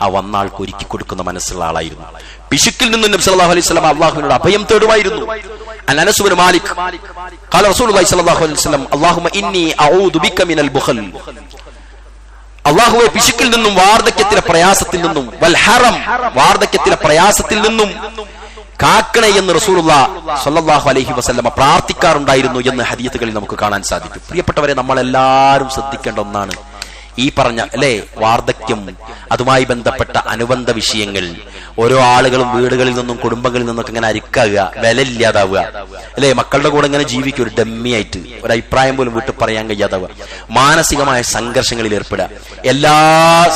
ആ വന്ന ആൾക്ക് ഒരുക്കി കൊടുക്കുന്ന മനസ്സുള്ള ആളായിരുന്നു. പിശുക്കിൽ നിന്ന് നബി സല്ലല്ലാഹു അലൈഹി വസല്ലം അല്ലാഹുവിനോട് അഭയം തേടുമായിരുന്നു. അനസ് ഇബ്നു മാലിക് ഖാല റസൂലുള്ളാഹി സ്വല്ലല്ലാഹു അലൈഹി വസല്ലം അല്ലാഹുമ്മ ഇന്നി അഊദു ബിക മിനൽ ബുഖൽ. അല്ലാഹുവേ, പിശുക്കിൽ നിന്നും വാർദ്ധക്യത്തിലെ പ്രയാസത്തിൽ നിന്നും വൽ ഹറം വാർദ്ധക്യത്തിലെ പ്രയാസത്തിൽ നിന്നും കാക്കണേ എന്ന് റസൂലുള്ളാഹി സ്വല്ലല്ലാഹു അലൈഹി വസല്ലം പ്രാർത്ഥിക്കാറുണ്ടായിരുന്നു എന്ന് ഹദീസുകളിൽ നമുക്ക് കാണാൻ സാധിക്കും. പ്രിയപ്പെട്ടവരെ, നമ്മളെല്ലാവരും ശ്രദ്ധിക്കേണ്ട ഒന്നാണ് ഈ പറഞ്ഞ വാർദ്ധക്യം, അതുമായി ബന്ധപ്പെട്ട അനുബന്ധ വിഷയങ്ങൾ. ഓരോ ആളുകളും വീടുകളിൽ നിന്നും കുടുംബങ്ങളിൽ നിന്നൊക്കെ ഇങ്ങനെ അരിക്കാവുക, വിലയില്ലാതാവുക, മക്കളുടെ കൂടെ ഇങ്ങനെ ജീവിക്കുക, ഒരു ഡമ്മിയായിട്ട് ഒരു അഭിപ്രായം പോലും വീട്ടിൽ പറയാൻ കഴിയാതാവുക, മാനസികമായ സംഘർഷങ്ങളിൽ ഏർപ്പെടുക, എല്ലാ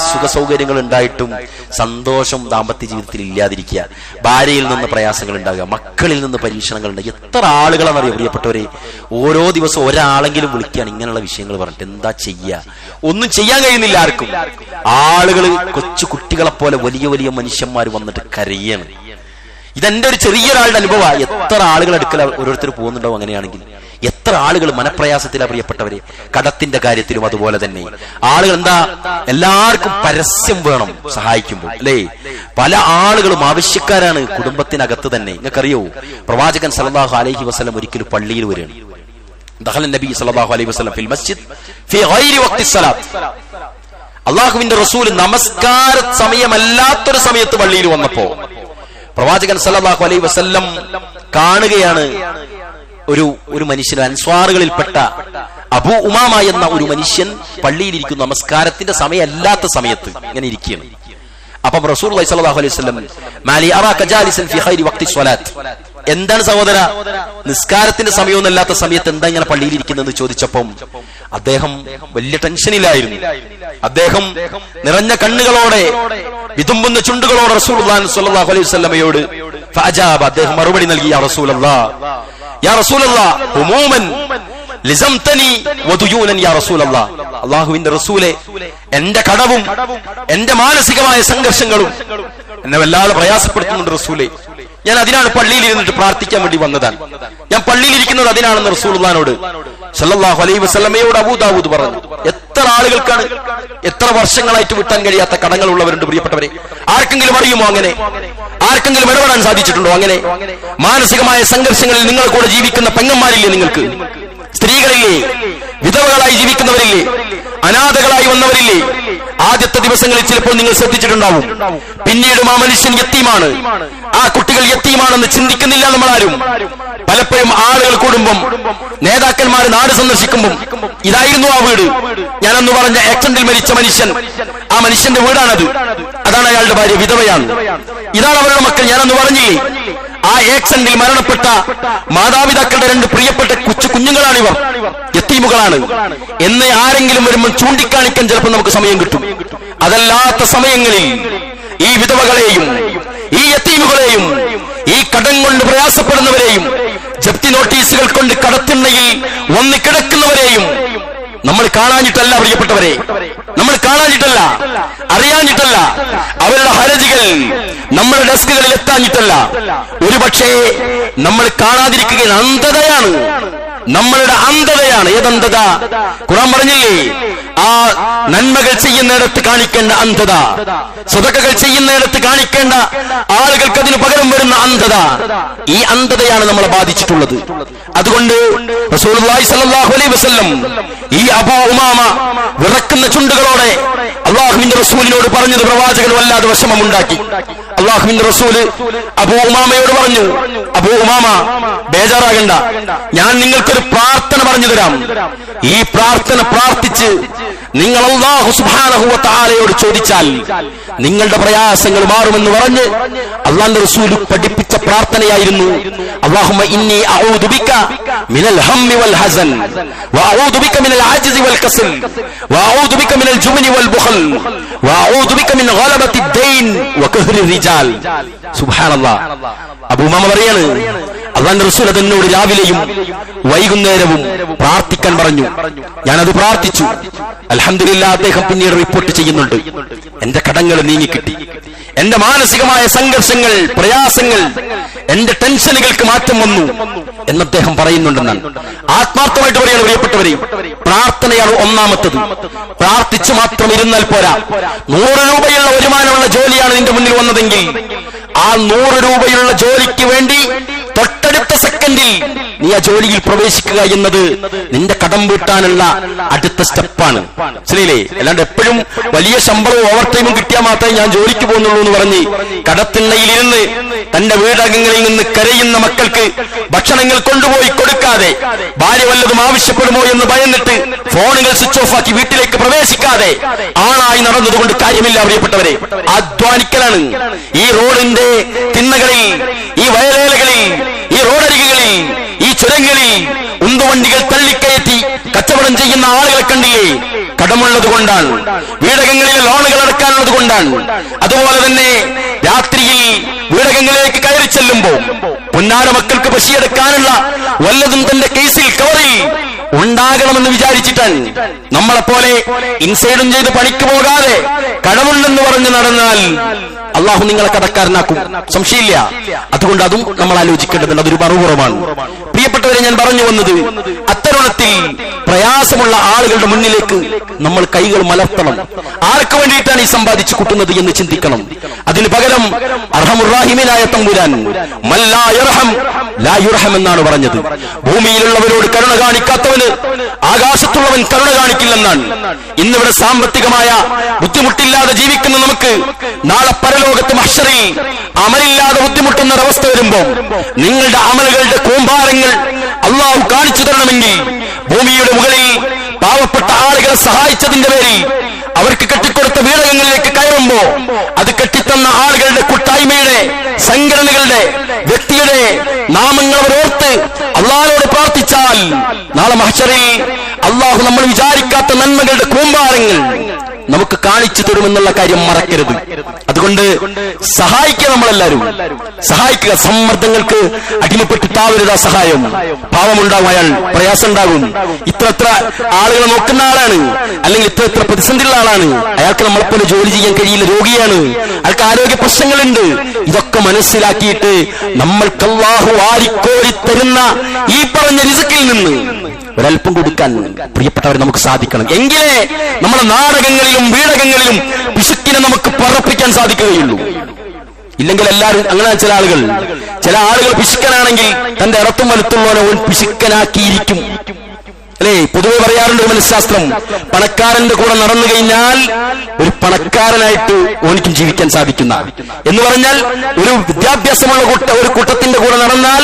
സുഖ സൗകര്യങ്ങളും ഉണ്ടായിട്ടും സന്തോഷം ദാമ്പത്യ ജീവിതത്തിൽ ഇല്ലാതിരിക്കുക, ഭാര്യയിൽ നിന്ന് പ്രയാസങ്ങൾ ഉണ്ടാകുക, മക്കളിൽ നിന്ന് പരീക്ഷണങ്ങൾ ഉണ്ടാകുക. എത്ര ആളുകളാണെന്നറിയോ പ്രിയപ്പെട്ടവരെ? ഓരോ ദിവസവും ഒരാളെങ്കിലും വിളിക്കുകയാണ് ഇങ്ങനെയുള്ള വിഷയങ്ങൾ പറഞ്ഞിട്ട്. എന്താ ചെയ്യുക? ഒന്നും ചെയ്യാൻ കഴിയുന്നില്ല ആർക്കും. ആളുകൾ കൊച്ചു കുട്ടികളെ പോലെ വലിയ വലിയ മനുഷ്യന്മാർ വന്നിട്ട് കരയാണ്. ഇതെന്റെ ഒരു ചെറിയൊരാളുടെ അനുഭവമാണ്. എത്ര ആളുകൾ അടുക്കല ഓരോരുത്തർ പോകുന്നുണ്ടാവും. അങ്ങനെയാണെങ്കിൽ എത്ര ആളുകൾ മനപ്രയാസത്തിലാ പ്രിയപ്പെട്ടവരെ. കടത്തിന്റെ കാര്യത്തിലും അതുപോലെ തന്നെ ആളുകൾ എല്ലാവർക്കും പരസ്യം വേണം സഹായിക്കുമ്പോൾ, പല ആളുകളും ആവശ്യക്കാരാണ് കുടുംബത്തിനകത്ത് തന്നെ. നിങ്ങൾക്കറിയോ, പ്രവാചകൻ സല്ലല്ലാഹു അലൈഹി വസല്ലം ഒരിക്കലും പള്ളിയിൽ വരികയാണ്. ദഖല നബി സല്ലല്ലാഹു അലൈഹി വസല്ലം ഫിൽ മസ്ജിദ് ഫീ ഗൈരി വഖ്തി സ്വലാത്ത്. അല്ലാഹുവിന്റെ റസൂൽ നമസ്കാര സമയമല്ലാത്തൊരു സമയത്ത് പള്ളിയിൽ വന്നപ്പോ പ്രവാചകൻ സല്ലല്ലാഹു അലൈഹി വസല്ലം കാണുകയാണ് ഒരു മനുഷ്യൻ, അൻസ്വാറുകളിൽപ്പെട്ട അബൂ ഉമാമ എന്ന ഒരു മനുഷ്യൻ പള്ളിയിലിരിക്കുന്നു. നമസ്കാരത്തിന്റെ സമയമല്ലാത്ത സമയത്ത് ഇങ്ങനെ ഇരിക്കുകയാണ്. അപ്പം റസൂലുള്ളാഹി സ്വല്ലല്ലാഹു അലൈഹി വസല്ലം മാലി അറാക ജാലിസൻ ഫീ ഖൈരി വഖ്തി സ്വലാത്ത്, എന്താണ് സഹോദര നിസ്കാരത്തിന്റെ സമയമൊന്നുമല്ലാത്ത സമയത്ത് എന്താ ഇങ്ങനെ പള്ളിയിൽ ഇരിക്കുന്നതെന്ന് ചോദിച്ചപ്പം അദ്ദേഹം വലിയ ടെൻഷനിലായിരുന്നു. അദ്ദേഹം നിറഞ്ഞ കണ്ണുകളോടെ വിതുമ്പുന്ന ചുണ്ടുകളോടെ റസൂലുള്ളാഹി സ്വല്ലല്ലാഹു അലൈഹി വസല്ലമയോട് ഫഅജാബ, അദ്ദേഹം മറുപടി നൽകി, യാ റസൂലല്ലാഹ്, യാ റസൂലല്ലാഹ്, ഹുമൂമൻ ലിസംതനി വദുയൂനൻ യാ റസൂലല്ലാഹ്, അല്ലാഹുവിന്റെ റസൂലേ, എന്റെ കടവും എന്റെ മാനസികമായ സംഘർഷങ്ങളും എന്നെ വല്ലാതെ പ്രയാസപ്പെടുത്തുന്നുണ്ട് റസൂലേ. ഞാൻ അതിനാണ് പള്ളിയിൽ ഇരുന്നിട്ട് പ്രാർത്ഥിക്കാൻ വേണ്ടി വന്നതാണ്. ഞാൻ പള്ളിയിൽ ഇരിക്കുന്നത് അതിനാണെന്ന് റസൂലുള്ളാഹിനോട് സല്ലല്ലാഹു അലൈഹി വസല്ലമയോട് അബൂ ദാവൂദ് പറഞ്ഞു. എത്ര ആളുകൾക്കാണ് എത്ര വർഷങ്ങളായിട്ട് വിട്ടാൻ കഴിയാത്ത കടങ്ങളുള്ളവരുണ്ട് പ്രിയപ്പെട്ടവരെ. ആർക്കെങ്കിലും അറിയുമോ അങ്ങനെ? ആർക്കെങ്കിലും ഇടപെടാൻ സാധിച്ചിട്ടുണ്ടോ അങ്ങനെ? മാനസികമായ സംഘർഷങ്ങളിൽ നിങ്ങളെ കൂടെ ജീവിക്കുന്ന പെങ്ങന്മാരില്ലേ, നിങ്ങൾക്ക് സ്ത്രീകളില്ലേ, വിധവകളായി ജീവിക്കുന്നവരില്ലേ, അനാഥകളായി വന്നവരില്ലേ? ആദ്യത്തെ ദിവസങ്ങളിൽ ചിലപ്പോൾ നിങ്ങൾ ശ്രദ്ധിച്ചിട്ടുണ്ടാവും. പിന്നീടും ആ മനുഷ്യൻ യത്തീമാണ്, ആ കുട്ടികൾ യത്തീമാണെന്ന് ചിന്തിക്കുന്നില്ല നമ്മളാരും. പലപ്പോഴും ആളുകൾ കൂടുമ്പം, നേതാക്കന്മാർ നാട് സന്ദർശിക്കുമ്പം ഇതായിരുന്നു ആ വീട്, ഞാനന്ന് പറഞ്ഞ ആക്സിഡന്റിൽ മരിച്ച മനുഷ്യൻ, ആ മനുഷ്യന്റെ വീടാണത്, അതാണ് അയാളുടെ ഭാര്യ, വിധവയാണ്, ഇതാണ് അവരുടെ മക്കൾ, ഞാനന്ന് പറഞ്ഞില്ലേ. ആ ആക്സിഡന്റിൽ മരണപ്പെട്ട മാതാപിതാക്കളുടെ 2 പ്രിയപ്പെട്ട കുഞ്ഞുങ്ങളാണിവർ, യത്തീമുകളാണ് എന്ന് ആരെങ്കിലും വരുമ്പോൾ ചൂണ്ടിക്കാണിക്കാൻ ചിലപ്പോൾ നമുക്ക് സമയം കിട്ടും. അതല്ലാത്ത സമയങ്ങളിൽ ഈ വിധവകളെയും ഈ യത്തീമുകളെയും ഈ കടം കൊണ്ട് പ്രയാസപ്പെടുന്നവരെയും ജപ്തി നോട്ടീസുകൾ കൊണ്ട് കടത്തിണ്ണയിൽ വന്ന് കിടക്കുന്നവരെയും നമ്മൾ കാണാഞ്ഞിട്ടല്ല പ്രിയപ്പെട്ടവരെ, നമ്മൾ കാണാഞ്ഞിട്ടല്ല, അറിയാഞ്ഞിട്ടല്ല, അവരുടെ ഹർജികൾ നമ്മുടെ ഡെസ്കുകളിൽ എത്താഞ്ഞിട്ടല്ല, ഒരുപക്ഷേ നമ്മൾ കാണാതിരിക്കുകയാണ്. അന്ധതയാണ്, നമ്മളുടെ അന്ധതയാണ്. ഏതന്ധത? ഖുർആൻ പറഞ്ഞില്ലേ, ആ നന്മകൾ ചെയ്യുന്നിടത്ത് കാണിക്കേണ്ട അന്ധത, സദഖകൾ ചെയ്യുന്നിടത്ത് കാണിക്കേണ്ട ആളുകൾക്ക് അതിന് പകരം വരുന്ന അന്ധത, ഈ അന്ധതയാണ് നമ്മളെ ബാധിച്ചിട്ടുള്ളത്. അതുകൊണ്ട് റസൂലുള്ളാഹി സ്വല്ലല്ലാഹു അലൈഹി വസല്ലം ഈ അബൂ ഉമാമ വിറക്കുന്ന ചുണ്ടുകളോടെ അല്ലാഹുവിന്റെ റസൂലിനോട് പറഞ്ഞത് പ്രവാചകൻ വല്ലാതെ വിഷമമുണ്ടാക്കി. അല്ലാഹുവിന്റെ റസൂല് അബൂ ഉമാമയോട് പറഞ്ഞു, അബൂ ഉമാമ ബേജാറാകണ്ട, ഞാൻ നിങ്ങൾക്കൊരു പ്രാർത്ഥന പറഞ്ഞു തരാം. ഈ പ്രാർത്ഥന പ്രാർത്ഥിച്ച് നിങ്ങൾ അല്ലാഹു സുബ്ഹാനഹു വ തആലയോട് ചോദിച്ചാൽ നിങ്ങളുടെ പ്രയാസങ്ങൾ മാറുമെന്ന് പറഞ്ഞ് അല്ലാഹുവിന്റെ റസൂൽ പഠിപ്പിച്ച പ്രാർത്ഥനയായിരുന്നു, അല്ലാഹുമ്മ ഇന്നി അഊദു ബിക മിനൽ ഹമ്മി വൽ ഹസൻ വഅഊദു ബിക മിനൽ അജ്സി വൽ കസൽ വഅഊദു ബിക മിനൽ ജുബ്നി വൽ ബുഖൽ വഅഊദു ബിക മിൻ ഗലബത്തി ദൈൻ വഖഹ്രി റിജാൽ. സുബ്ഹാനല്ലാഹ്. അബൂ ഉമാമ പറയാണ്, അല്ലാഹുവിന്റെ റസൂൽ എന്നോട് രാവിലെയും വൈകുന്നേരവും പ്രാർത്ഥിക്കാൻ പറഞ്ഞു. ഞാനത് പ്രാർത്ഥിച്ചു. അൽഹംദുലില്ലാഹ്, അദ്ദേഹം പിന്നീട് റിപ്പോർട്ട് ചെയ്യുന്നുണ്ട്, എന്റെ കടങ്ങൾ നീങ്ങിക്കിട്ടി, എന്റെ മാനസികമായ സംഘർഷങ്ങൾ, പ്രയാസങ്ങൾ, എന്റെ ടെൻഷനുകൾക്ക് മാറ്റം വന്നു എന്ന് അദ്ദേഹം പറയുന്നുണ്ടെന്നാണ്. ആത്മാർത്ഥമായിട്ട് പറയാണ് പ്രിയപ്പെട്ടവരെ, പ്രാർത്ഥനയാണ് ഒന്നാമത്തത്. പ്രാർത്ഥിച്ചു മാത്രം ഇരുന്നാൽ പോരാ. 100 രൂപയുള്ള വരുമാനമുള്ള ജോലിയാണ് നിന്റെ മുന്നിൽ വന്നതെങ്കിൽ ആ 100 രൂപയുള്ള ജോലിക്ക് വേണ്ടി തൊട്ടടുത്ത സെക്കൻഡിൽ നീ ആ ജോലിയിൽ പ്രവേശിക്കുക എന്നത് നിന്റെ കടം വീട്ടാനുള്ള അടുത്ത സ്റ്റെപ്പാണ്. ശരിയല്ലേ? അല്ലാണ്ട് എപ്പോഴും വലിയ ശമ്പളവും ഓവർ ടൈമും കിട്ടിയാൽ മാത്രമേ ഞാൻ ജോലിക്ക് പോകുന്നുള്ളൂ എന്ന് പറഞ്ഞ് കടത്തിണ്ണയിലിരുന്ന് തന്റെ വീടകങ്ങളിൽ നിന്ന് കരയുന്ന മക്കൾക്ക് ഭക്ഷണങ്ങൾ കൊണ്ടുപോയി കൊടുക്കാതെ, ഭാര്യ വല്ലതും ആവശ്യപ്പെടുമോ എന്ന് ഭയന്നിട്ട് ഫോണുകൾ സ്വിച്ച് ഓഫ് ആക്കി വീട്ടിലേക്ക് പ്രവേശിക്കാതെ ആണായി നടന്നതുകൊണ്ട് കാര്യമില്ല പ്രിയപ്പെട്ടവരെ. അധ്വാനിക്കലാണ്. ഈ റോഡിന്റെ തിണ്ണകളിൽ, ഈ വയലേലകളിൽ, ഈ റോഡരികുകളിൽ, ഈ ചുരങ്ങളിൽ ഉന്തുവണ്ടികൾ തള്ളിക്കയറ്റി കച്ചവടം ചെയ്യുന്ന ആളുകളെ കണ്ടില്ലേ? കടമുള്ളത് കൊണ്ടാണ്, വീടകങ്ങളിലെ ലോണുകൾ അടക്കാനുള്ളത് കൊണ്ടാണ്. അതുപോലെ തന്നെ രാത്രിയിൽ വീടകങ്ങളിലേക്ക് കയറി ചെല്ലുമ്പോ പൊന്നാര മക്കൾക്ക് പശിയെടുക്കാനുള്ള വല്ലതും തന്റെ കേസിൽ കവറിൽ ഉണ്ടാകണമെന്ന് വിചാരിച്ചിട്ടാണ്. നമ്മളെപ്പോലെ ഇൻസൈഡും ചെയ്ത് പണിക്ക് പോകാതെ കടമുണ്ടെന്ന് പറഞ്ഞ് നടന്നാൽ അള്ളാഹു നിങ്ങളെ കടക്കാരനാക്കും, സംശയമില്ല. അതുകൊണ്ട് അതും നമ്മൾ ആലോചിക്കേണ്ടതുണ്ട്. അതൊരു മറുപുറമാണ്. പ്രിയപ്പെട്ടവരെ, ഞാൻ പറഞ്ഞു വന്നത്, അത്തരുണത്തിൽ പ്രയാസമുള്ള ആളുകളുടെ മുന്നിലേക്ക് നമ്മൾ കൈകൾ മലർത്തണം. ആർക്ക് വേണ്ടിയിട്ടാണ് ഈ സമ്പാദിച്ചു കൂട്ടുന്നത് എന്ന് ചിന്തിക്കണം. അതിന് പകരം അർഹമുർറാഹിമീനായ തമ്പുരാൻ മല്ലാ യർഹം ലാ യുർഹം എന്നാണ് പറഞ്ഞത്. ഭൂമിയിലുള്ളവരോട് കരുണ കാണിക്കാത്തവന് ആകാശത്തുള്ളവൻ അവൻ കരുണ കാണിക്കില്ലെന്നാണ്. ഇന്നിവിടെ സാമ്പത്തികമായ ബുദ്ധിമുട്ടില്ലാതെ ജീവിക്കുന്ന നമുക്ക് നാളെ പരലോകത്ത് മഹ്ശറിൽ അമലില്ലാതെ ബുദ്ധിമുട്ടുന്ന ഒരവസ്ഥ വരുമ്പോ നിങ്ങളുടെ അമലുകളുടെ കൂമ്പാരങ്ങൾ അള്ളാഹു കാണിച്ചു തരണമെങ്കിൽ ഭൂമിയുടെ മുകളിൽ പാവപ്പെട്ട ആളുകളെ സഹായിച്ചതിന്റെ പേരിൽ അവർക്ക് കെട്ടിക്കൊടുത്ത വീടകങ്ങളിലേക്ക് കയറുമ്പോ അത് കെട്ടിത്തന്ന ആളുകളുടെ കൂട്ടായ്മയുടെ സംഘടനകളുടെ വ്യക്തിയുടെ നാമങ്ങൾ അവരോർത്ത് അള്ളാഹുവോട് പ്രാർത്ഥിച്ചാൽ നാളെ മഹ്ശറിൽ അള്ളാഹു നമ്മൾ വിചാരിക്കാത്ത നന്മകളുടെ കൂമ്പാരങ്ങൾ നമുക്ക് കാണിച്ചു തരുമെന്നുള്ള കാര്യം മറക്കരുത്. അതുകൊണ്ട് സഹായിക്കുക, നമ്മളെല്ലാവരും സഹായിക്കുക. സമ്മർദ്ദങ്ങൾക്ക് അടിമപ്പെട്ടിട്ടാവരുത് ആ സഹായം. പാവമുണ്ടാകും, അയാൾ പ്രയാസം ഉണ്ടാകും. ഇത്ര ആളുകളെ നോക്കുന്ന ആളാണ്, അല്ലെങ്കിൽ ഇത്ര പ്രതിസന്ധിയുള്ള ആളാണ്, അയാൾക്ക് നമ്മളെപ്പോലെ ജോലി ചെയ്യാൻ കഴിയില്ല, രോഗിയാണ്, അയാൾക്ക് ആരോഗ്യ പ്രശ്നങ്ങളുണ്ട്. ഇതൊക്കെ മനസ്സിലാക്കിയിട്ട് നമ്മൾക്ക് അല്ലാഹു വാരിക്കോരി തരുന്ന ഈ പറഞ്ഞ റിസ്കിൽ നിന്ന് ഒരൽപ്പം കൊടുക്കാൻ പ്രിയപ്പെട്ടവരെ നമുക്ക് സാധിക്കണം. എങ്കിലേ നമ്മുടെ നാടകങ്ങളിലും വീടകങ്ങളിലും പിശുക്കിനെ നമുക്ക് പറപ്പിക്കാൻ സാധിക്കുകയുള്ളൂ. ഇല്ലെങ്കിൽ എല്ലാവരും അങ്ങനെ ചില ആളുകൾ പിശുക്കനാണെങ്കിൽ തന്റെ ഇറത്തും വലുത്തുള്ളവനെ ഓൻ പിശുക്കനാക്കിയിരിക്കും. അല്ലേ? പൊതുവെ പറയാറുണ്ട് മനഃശാസ്ത്രം, പണക്കാരന്റെ കൂടെ നടന്നു കഴിഞ്ഞാൽ ഒരു പണക്കാരനായിട്ട് ഓനിക്കും ജീവിക്കാൻ സാധിക്കുന്ന എന്ന് പറഞ്ഞാൽ, ഒരു വിദ്യാഭ്യാസമുള്ള ഒരു കൂട്ടത്തിന്റെ കൂടെ നടന്നാൽ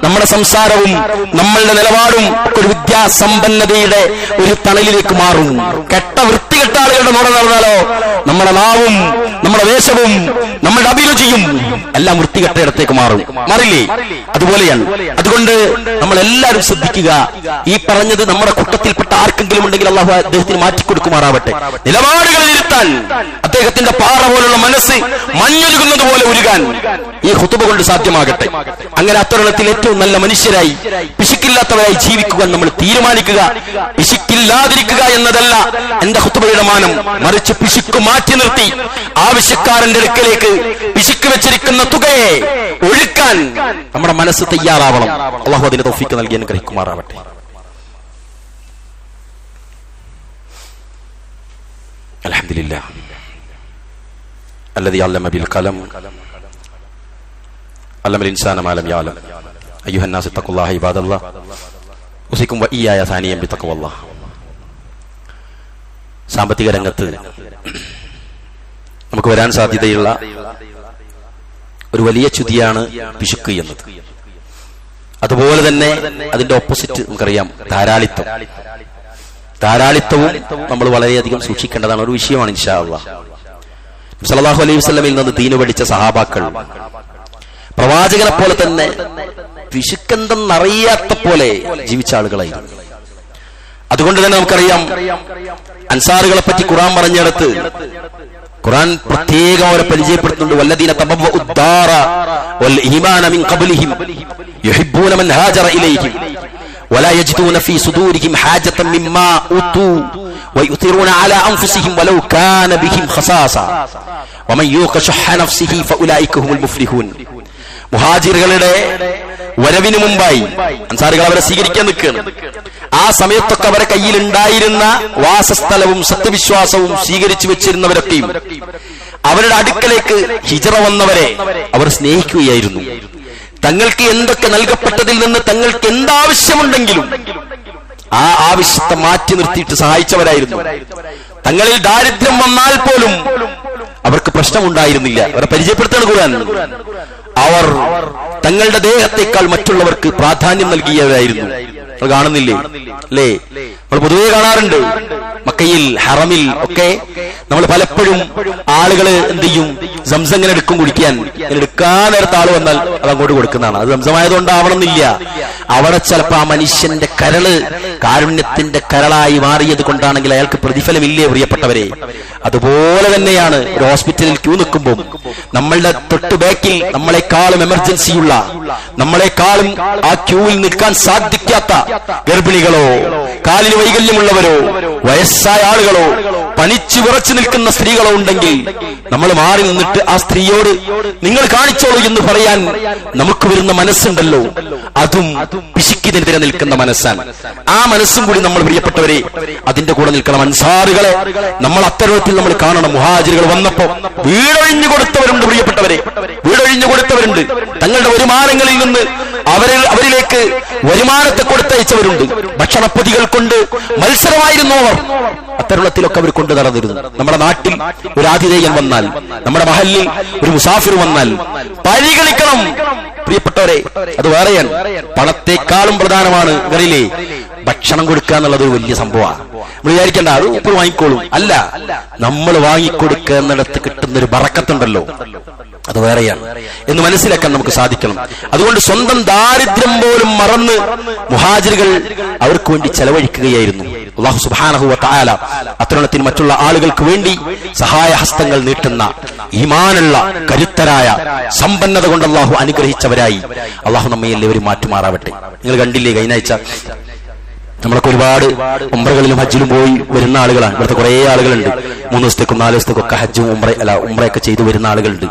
നമ്മുടെ സംസാരവും നമ്മളുടെ നിലപാടും ഒരു വിദ്യാസമ്പന്നതയുടെ ഒരു തണലിലേക്ക് മാറും. വൃത്തികെട്ട ആളുകളുടെ കൂടെ നടന്നാലോ നമ്മുടെ നാവും നമ്മുടെ വേഷവും നമ്മുടെ അഭിരുചിയും എല്ലാം വൃത്തികെട്ട ഇടത്തേക്ക് മാറില്ലേ? അതുപോലെയാണ്. അതുകൊണ്ട് നമ്മളെല്ലാവരും ശ്രദ്ധിക്കുക. ഈ പറഞ്ഞത് നമ്മുടെ കൂട്ടത്തിൽപ്പെട്ട ആർക്കെങ്കിലും ഉണ്ടെങ്കിൽ അള്ളാഹു അദ്ദേഹത്തിന് മാറ്റിക്കൊടുക്കുമാറാവട്ടെ. നിലപാടുകൾ ഇരുത്താൻ അദ്ദേഹത്തിന്റെ പാറ പോലുള്ള മനസ്സ് മഞ്ഞൊരുകുന്നത് പോലെ ഉരുകാൻ ഈ ഖുതുബ കൊണ്ട് സാധ്യമാകട്ടെ. അങ്ങനെ അത്തരണത്തിൽ ഏറ്റവും നല്ല മനുഷ്യരായി പിശുക്കില്ലാത്തവരായി ജീവിക്കുവാൻ നമ്മൾ തീരുമാനിക്കുക. പിശുക്കില്ലാതിരിക്കുക എന്നതല്ല എന്റെ ഖുതുബയുടെ മാനം, മറിച്ച് പിശുക്ക് മാറ്റി നിർത്തി ആവശ്യക്കാരന്റെ അടുക്കലേക്ക് പിശുക്ക് വെച്ചിരിക്കുന്ന തുകയെ ഒഴുക്കാൻ നമ്മുടെ മനസ്സ് തയ്യാറാവണം. അള്ളാഹു അതിന് തൗഫീഖ് നൽകി അനുഗ്രഹിക്കുമാറാവട്ടെ. അൽഹംദുലില്ലാഹ് الذي علم بالقلم علم الإنسان ما لم يعلم أيها الناس اتقوا الله عباد الله أوصيكم وإياي ثانيا بتقوى الله. സാമ്പത്തിക രംഗത്ത് നമുക്ക് വരാൻ സാധ്യതയുള്ള ഒരു വലിയ ചുതിയാണ് പിശുക്ക് എന്നത്. അതുപോലെ തന്നെ അതിന്റെ ഓപ്പോസിറ്റ് നമുക്കറിയാം, ധാരാളിത്തവും നമ്മൾ വളരെയധികം സൂക്ഷിക്കേണ്ടതാണ് ഒരു വിഷയമാണ്. ഇൻഷാ അല്ലാഹ് സല്ലല്ലാഹു അലൈഹി വസല്ലമയിൽ നിന്ന് ദീന് പഠിച്ച സഹാബാക്കൾ പ്രവാചകനെ പോലെ തന്നെ പിശുക്കെന്തെന്നറിയാത്ത പോലെ ജീവിച്ച ആളുകളായിരുന്നു. അതുകൊണ്ട് തന്നെ നമുക്കറിയാം, അൻസാറുകളെ പറ്റി ഖുർആൻ പറഞ്ഞെടുത്ത് ഖുർആൻ പ്രത്യേകം അവരെ പരിചയപ്പെടുത്തുന്നുണ്ട്. വല്ലദീന തബവ്വഉ الدار والإيمان من قبلهم يحبون من هاجر إليهم ولا يجدون في صدورهم حاجة مما أوتوا ويؤثرون على أنفسهم ولو كان بهم خصاصة ومن يوق شح نفسه فأولئك هم المفلحون. മുഹാജിറുകളുടെ വരവിന് മുമ്പായി അൻസാറുകൾ അവരെ സ്വീകരിക്കാൻ നിൽക്കുകയാണ്. ആ സമയത്തൊക്കെ അവരെ കയ്യിൽ ഉണ്ടായിരുന്ന വാസസ്ഥലവും സത്യവിശ്വാസവും സ്വീകരിച്ചു വെച്ചിരുന്നവരൊക്കെയും അവരുടെ അടുക്കലേക്ക് ഹിജറ വന്നവരെ അവർ സ്നേഹിക്കുകയായിരുന്നു. തങ്ങൾക്ക് എന്തൊക്കെ നൽകപ്പെട്ടതിൽ നിന്ന് തങ്ങൾക്ക് എന്താവശ്യമുണ്ടെങ്കിലും ആ ആവശ്യത്തെ മാറ്റി നിർത്തിയിട്ട് സഹായിച്ചവരായിരുന്നു. തങ്ങളിൽ ദാരിദ്ര്യം വന്നാൽ പോലും അവർക്ക് പ്രശ്നമുണ്ടായിരുന്നില്ല. അവരെ പരിചയപ്പെടുത്താണ് ഖുർആൻ. അവർ തങ്ങളുടെ ദേഹത്തേക്കാൾ മറ്റുള്ളവർക്ക് പ്രാധാന്യം നൽകിയവരായിരുന്നു. കാണുന്നില്ലേ? അല്ലേ? നമ്മൾ പൊതുവെ കാണാറുണ്ട്. മക്കയിൽ ഹറമിൽ ഒക്കെ നമ്മൾ പലപ്പോഴും ആളുകള് എന്ത് ചെയ്യും, സംസം ഇങ്ങനെ എടുക്കും കുടിക്കാൻ. എടുക്കാൻ നേരത്തെ ആള് വന്നാൽ അത് അങ്ങോട്ട് കൊടുക്കുന്നതാണ്. അത് സംസമായതുകൊണ്ടാവണമെന്നില്ല. അവിടെ ചിലപ്പോ ആ മനുഷ്യന്റെ കരള് കാരുണ്യത്തിന്റെ കരളായി മാറിയത് കൊണ്ടാണെങ്കിൽ അയാൾക്ക് പ്രതിഫലമില്ലേ പ്രിയപ്പെട്ടവരെ? അതുപോലെ തന്നെയാണ് ഒരു ഹോസ്പിറ്റലിൽ ക്യൂ നിൽക്കുമ്പോൾ നമ്മളുടെ തൊട്ട് ബാക്കിൽ നമ്മളെക്കാളും എമർജൻസിയുള്ള, നമ്മളെക്കാളും ആ ക്യൂവിൽ നിൽക്കാൻ സാധിക്കാത്ത ഗർഭിണികളോ കാലിന് വൈകല്യമുള്ളവരോ വയസ്സായ ആളുകളോ പനിച്ചു വിറച്ചു നിൽക്കുന്ന സ്ത്രീകളോ ഉണ്ടെങ്കിൽ നമ്മൾ മാറി നിന്നിട്ട് ആ സ്ത്രീയോട് നിങ്ങൾ കാണിച്ചോളൂ എന്ന് പറയാൻ നമുക്ക് വരുന്ന മനസ്സുണ്ടല്ലോ, അതും പിശുക്കിനെതിരെ നിൽക്കുന്ന മനസ്സാണ്. ആ മനസ്സും കൂടി നമ്മൾ പ്രിയപ്പെട്ടവരെ അതിന്റെ കൂടെ നിൽക്കണം. അൻസാറുകളെ നമ്മൾ അത്തരത്തിൽ നമ്മൾ കാണണം. മുഹാജിറുകൾ വന്നപ്പോ വീടൊഴിഞ്ഞു കൊടുത്തവരുണ്ട് പ്രിയപ്പെട്ടവരെ, വീടൊഴിഞ്ഞു കൊടുത്തവരുണ്ട്. തങ്ങളുടെ വരുമാനങ്ങളിൽ നിന്ന് അവരിലേക്ക് വരുമാനത്തെ കൊടുത്തയച്ചവരുണ്ട്. ഭക്ഷണപ്പൊതികൾ കൊണ്ട് മത്സരമായിരുന്നു അവർ. അത്തരുളത്തിലൊക്കെ അവർ കൊണ്ടു നടന്നിരുന്നു. നമ്മുടെ നാട്ടിൽ ഒരു ആതിഥേയൻ വന്നാൽ, നമ്മുടെ മഹല്ലിൽ ഒരു മുസാഫിർ വന്നാൽ പരിഗണിക്കണം പ്രിയപ്പെട്ടവരെ. അത് വേറെയാണ്. പണത്തെക്കാളും പ്രധാനമാണ് ഇവരിലെ ഭക്ഷണം കൊടുക്കുക എന്നുള്ളത് ഒരു വലിയ സംഭവമാണ്. നമ്മൾ വിചാരിക്കേണ്ട അത് ഇപ്പോൾ വാങ്ങിക്കോളും. അല്ല, നമ്മൾ വാങ്ങിക്കൊടുക്കുക എന്നിടത്ത് കിട്ടുന്നൊരു ബറക്കത്തുണ്ടല്ലോ, അത് വേറെയാണ് എന്ന് മനസ്സിലാക്കാൻ നമുക്ക് സാധിക്കണം. അതുകൊണ്ട് സ്വന്തം ദാരിദ്ര്യം പോലും മറന്ന് മുഹാജിറുകൾ അവർക്ക് വേണ്ടി ചെലവഴിക്കുകയായിരുന്നു. അല്ലാഹു സുബ്ഹാനഹു വ തആല അത്തരണത്തിന് മറ്റുള്ള ആളുകൾക്ക് വേണ്ടി സഹായഹസ്തങ്ങൾ നീട്ടുന്ന ഈമാനുള്ള കരുത്തരായ സമ്പന്നത കൊണ്ട് അല്ലാഹു അനുഗ്രഹിച്ചവരായി അല്ലാഹു നമ്മെ എല്ലാവരും മാറ്റുമാറാവട്ടെ. നിങ്ങൾ കണ്ടില്ലേ, കഴിഞ്ഞ ആഴ്ച നമ്മളൊക്കെ ഒരുപാട് ഉംറകളിലും ഹജ്ജിലും പോയി വരുന്ന ആളുകളാണ്. ഇവിടുത്തെ കുറെ ആളുകളുണ്ട്. 3 ദിവസത്തേക്കും 4 ദിവസത്തേക്കൊക്കെ ഹജ്ജും ഉംറയൊക്കെ ചെയ്തു വരുന്ന ആളുകളുണ്ട്.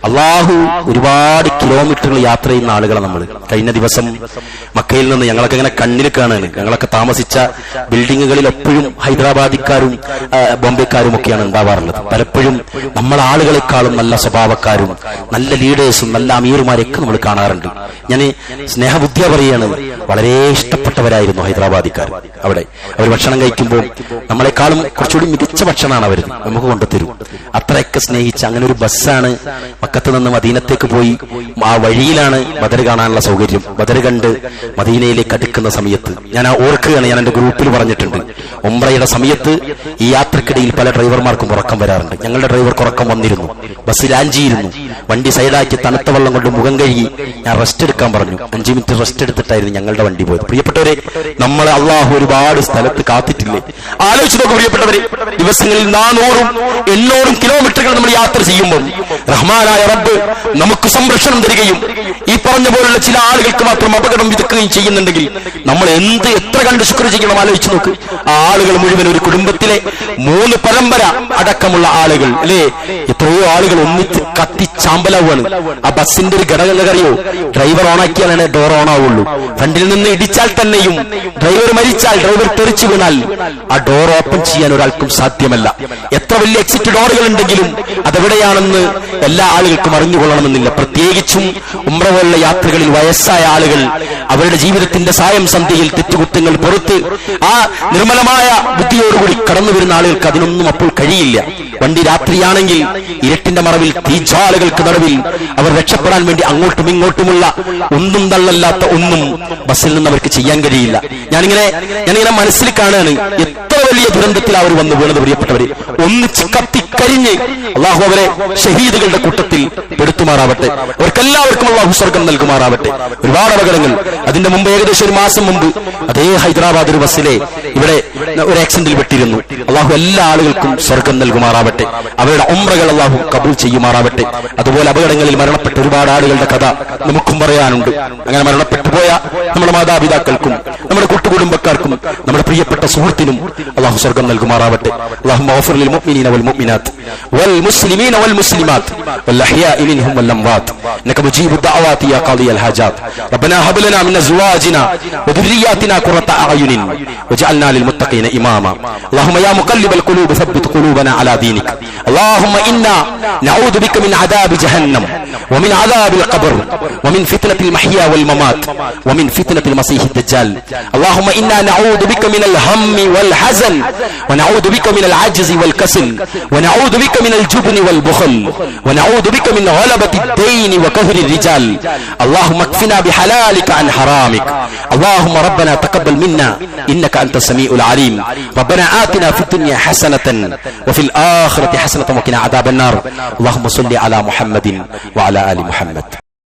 അള്ളാഹു ഒരുപാട് കിലോമീറ്ററുകൾ യാത്ര ചെയ്യുന്ന ആളുകളാണ് നമ്മൾ. കഴിഞ്ഞ ദിവസം മക്കയിൽ നിന്ന് ഞങ്ങളൊക്കെ ഇങ്ങനെ കണ്ണിൽ കാണാണ്. ഞങ്ങളൊക്കെ താമസിച്ച ബിൽഡിങ്ങുകളിൽ എപ്പോഴും ഹൈദരാബാദിക്കാരും ബോംബെക്കാരും ഒക്കെയാണ് ഉണ്ടാവാറുള്ളത്. പലപ്പോഴും നമ്മളെ ആളുകളെക്കാളും നല്ല സ്വഭാവക്കാരും നല്ല ലീഡേഴ്സും നല്ല അമീർമാരെയൊക്കെ നമ്മൾ കാണാറുണ്ട്. ഞാൻ സ്നേഹബുദ്ധിയ പറയാണ്, വളരെ ഇഷ്ടപ്പെട്ടവരായിരുന്നു ഹൈദരാബാദിക്കാർ. അവിടെ അവർ ഭക്ഷണം കഴിക്കുമ്പോൾ നമ്മളെക്കാളും കുറച്ചുകൂടി മികച്ച ഭക്ഷണമാണ് അവർ നമുക്ക് കൊണ്ടുതരും. അത്രയൊക്കെ സ്നേഹിച്ച അങ്ങനെ ഒരു ബസ്സാണ് മക്കത്ത് നിന്ന് മദീനത്തേക്ക് പോയി. ആ വഴിയിലാണ് ബദർ കാണാനുള്ള സൗകര്യം. ബദർ കണ്ട് മദീനയിലേക്ക് അടുക്കുന്ന സമയത്ത് ഞാൻ ഓർക്കുകയാണ്, ഞാൻ എന്റെ ഗ്രൂപ്പിൽ പറഞ്ഞിട്ടുണ്ട്, ഉംറയുടെ സമയത്ത് ഈ യാത്രക്കിടയിൽ പല ഡ്രൈവർമാർക്കും ഉറക്കം വരാറുണ്ട്. ഞങ്ങളുടെ ഡ്രൈവർക്ക് ഉറക്കം വന്നിരുന്നു. ബസ് ലാഞ്ചിയിരുന്നു. വണ്ടി സൈഡാക്കി തണുത്ത വെള്ളം കൊണ്ട് മുഖം കഴുകി ഞാൻ റെസ്റ്റ് എടുക്കാൻ പറഞ്ഞു. 5 മിനിറ്റ് റെസ്റ്റ് എടുത്തിട്ടായിരുന്നു ഞങ്ങളുടെ വണ്ടി പോയത്. പ്രിയപ്പെട്ടവരെ, നമ്മൾ അള്ളാഹു ഒരുപാട് സ്ഥലത്ത് കാത്തിട്ടില്ലേ? ആലോചിച്ച് നോക്കും പ്രിയപ്പെട്ടവരെ. ദിവസങ്ങളിൽ 400-800 കിലോമീറ്ററുകൾ നമ്മൾ യാത്ര ചെയ്യുമ്പോൾ റഹ്മാനായ റബ്ബ് നമുക്ക് സംരക്ഷണം തരികയും ഈ പറഞ്ഞ പോലുള്ള ചില ആളുകൾക്ക് മാത്രം അപകടം വിതക്കുകയും ചെയ്യുന്നുണ്ടെങ്കിൽ നമ്മൾ എത്ര കണ്ട് ശുക്ർ ചെയ്യണം? ആലോചിച്ച് നോക്ക്. ആ ആളുകൾ മുഴുവൻ ഒരു കുടുംബത്തിലെ 3 പരമ്പര അടക്കമുള്ള ആളുകൾ അല്ലേ? എത്രയോ ആളുകൾ ഒന്നിച്ച് കത്തിച്ചാമ്പലാവുകയാണ്. ആ ബസ്സിന്റെ ഒരു ഘടകം അറിയോ? ഡ്രൈവർ ഓണാക്കിയാലാണ് ഡോർ ഓൺ ആവുള്ളൂ. ഫ്രണ്ടിൽ നിന്ന് ഇടിച്ചാൽ തന്നെയും ഡ്രൈവർ മരിച്ചാൽ, ഡ്രൈവർ തെറിച്ചു വീണാൽ ആ ഡോർ ഓപ്പൺ ചെയ്യാൻ ഒരാൾക്കും സാധ്യമല്ല. എത്ര വലിയ എക്സിറ്റ് ഡോറുകൾ ഉണ്ടെങ്കിലും അതെവിടെയാണെന്ന് എല്ലാ ആളുകൾക്കും അറിഞ്ഞുകൊള്ളണമെന്നില്ല. പ്രത്യേകിച്ചും ഉംറ പോലുള്ള യാത്രകളിൽ വയസ്സായ ആളുകൾ അവരുടെ ജീവിതത്തിന്റെ സായം സന്ധ്യയിൽ തെറ്റുകുറ്റങ്ങൾ പുറത്ത് ആ നിർമ്മലമായ ബുദ്ധിയോടുകൂടി കടന്നു വരുന്ന ആളുകൾക്ക് അതിനൊന്നും അപ്പോൾ കഴിയില്ല. വണ്ടി രാത്രിയാണെങ്കിൽ ഇരുട്ടിന്റെ മറവിൽ തീജ്വാലകൾക്ക് നടുവിൽ അവർ രക്ഷപ്പെടാൻ വേണ്ടി അങ്ങോട്ടും ഇങ്ങോട്ടുമുള്ള ഒന്നും തള്ളല്ലാത്ത ഒന്നും ബസ്സിൽ നിന്ന് അവർക്ക് ചെയ്യാൻ കഴിയില്ല. ഞാനിങ്ങനെ മനസ്സിൽ കാണുകയാണ് എത്ര വലിയ ദുരന്തത്തിൽ അവർ വന്നു വീണത്. പ്രിയപ്പെട്ടവരെ, ഒന്നിച്ച് കത്തിക്കരിഞ്ഞ് അള്ളാഹു അവരെ ഷഹീദുകളുടെ കൂട്ടത്തിൽ പെടുത്തുമാറാവട്ടെ. അവർക്കെല്ലാവർക്കും അള്ളാഹു സ്വർഗം നൽകുമാറാവട്ടെ. ഒരുപാട് അപകടങ്ങൾ. അതിന്റെ മുമ്പ് ഏകദേശം 1 മാസം മുമ്പ് അതേ ഹൈദരാബാദ് ഒരു ബസ്സിലെ ഇവിടെ ഒരു ആക്സിഡന്റിൽ പെട്ടിരുന്നു. അള്ളാഹു എല്ലാ ആളുകൾക്കും സ്വർഗം നൽകുമാറാവട്ടെ. അവരുടെ ഉംറകൾ അള്ളാഹു കബൂൽ ചെയ്യുമാറാവട്ടെ. അതുപോലെ അപകടങ്ങളിൽ മരണപ്പെട്ട ഒരുപാട് ആളുകളുടെ കഥ നമുക്കും പറയാനുണ്ട്. അങ്ങനെ മരണപ്പെട്ടു പോയ നമ്മുടെ മാതാപിതാക്കൾക്കും നമ്മുടെ കൂട്ടുകുടുംബക്കാർക്കും നമ്മുടെ പ്രിയപ്പെട്ട സുഹൃത്തിനും അള്ളാഹു സ്വർഗം നൽകുമാറാവട്ടെ. അല്ലാഹുമ്മ ഗഫിർ ലിൽ മുഅ്മിനീന വൽ മുഅ്മിനാത്ത് വൽ മുസ്ലിമീന വൽ മുസ്ലിമാത്ത് വൽ അഹ്യാഇ മിൻഹും വൽ അംവാത്ത് ഇന്നക മുജീബു ദഅവാതി യാ ഖാദിയൽ ഹാജാത്ത് റബ്ബനാ ഹബ് ലനാ മിൻ അസ്വാജിനാ വദുർരിയാതിനാ ഖുറത അഅയുനിൻ വജഅൽനാ ലിൽ മുത്തഖീന ഇമാമാ. അല്ലാഹുമ്മ യാ മുഖല്ലിബൽ ഖുലൂബ് സബ്ബിത് ഖുലൂബനാ അലാ ദീനിക. അല്ലാഹുമ്മ ഇന്നാ നഊദു ബിക മിൻ അദാബി ജഹന്നം വമിൻ അദാബിൽ ഖബ്ർ വമിൻ ഫിത്നത്തിൽ മഹ്യാ വൽ മമാത്ത് വമിൻ ഫിത്നത്തിൽ മസീഹിദ് ദജ്ജാൽ. اللهم إنا نعوذ بك من الهم والحزن ونعوذ بك من العجز والكسل ونعوذ بك من الجبن والبخل ونعوذ بك من غلبة الدين وقهر الرجال. اللهم اكفنا بحلالك عن حرامك. اللهم ربنا تقبل منا إنك أنت السميع العليم. ربنا آتنا في الدنيا حسنة وفي الآخرة حسنة وقنا عذاب النار. اللهم صل على محمد وعلى آل محمد.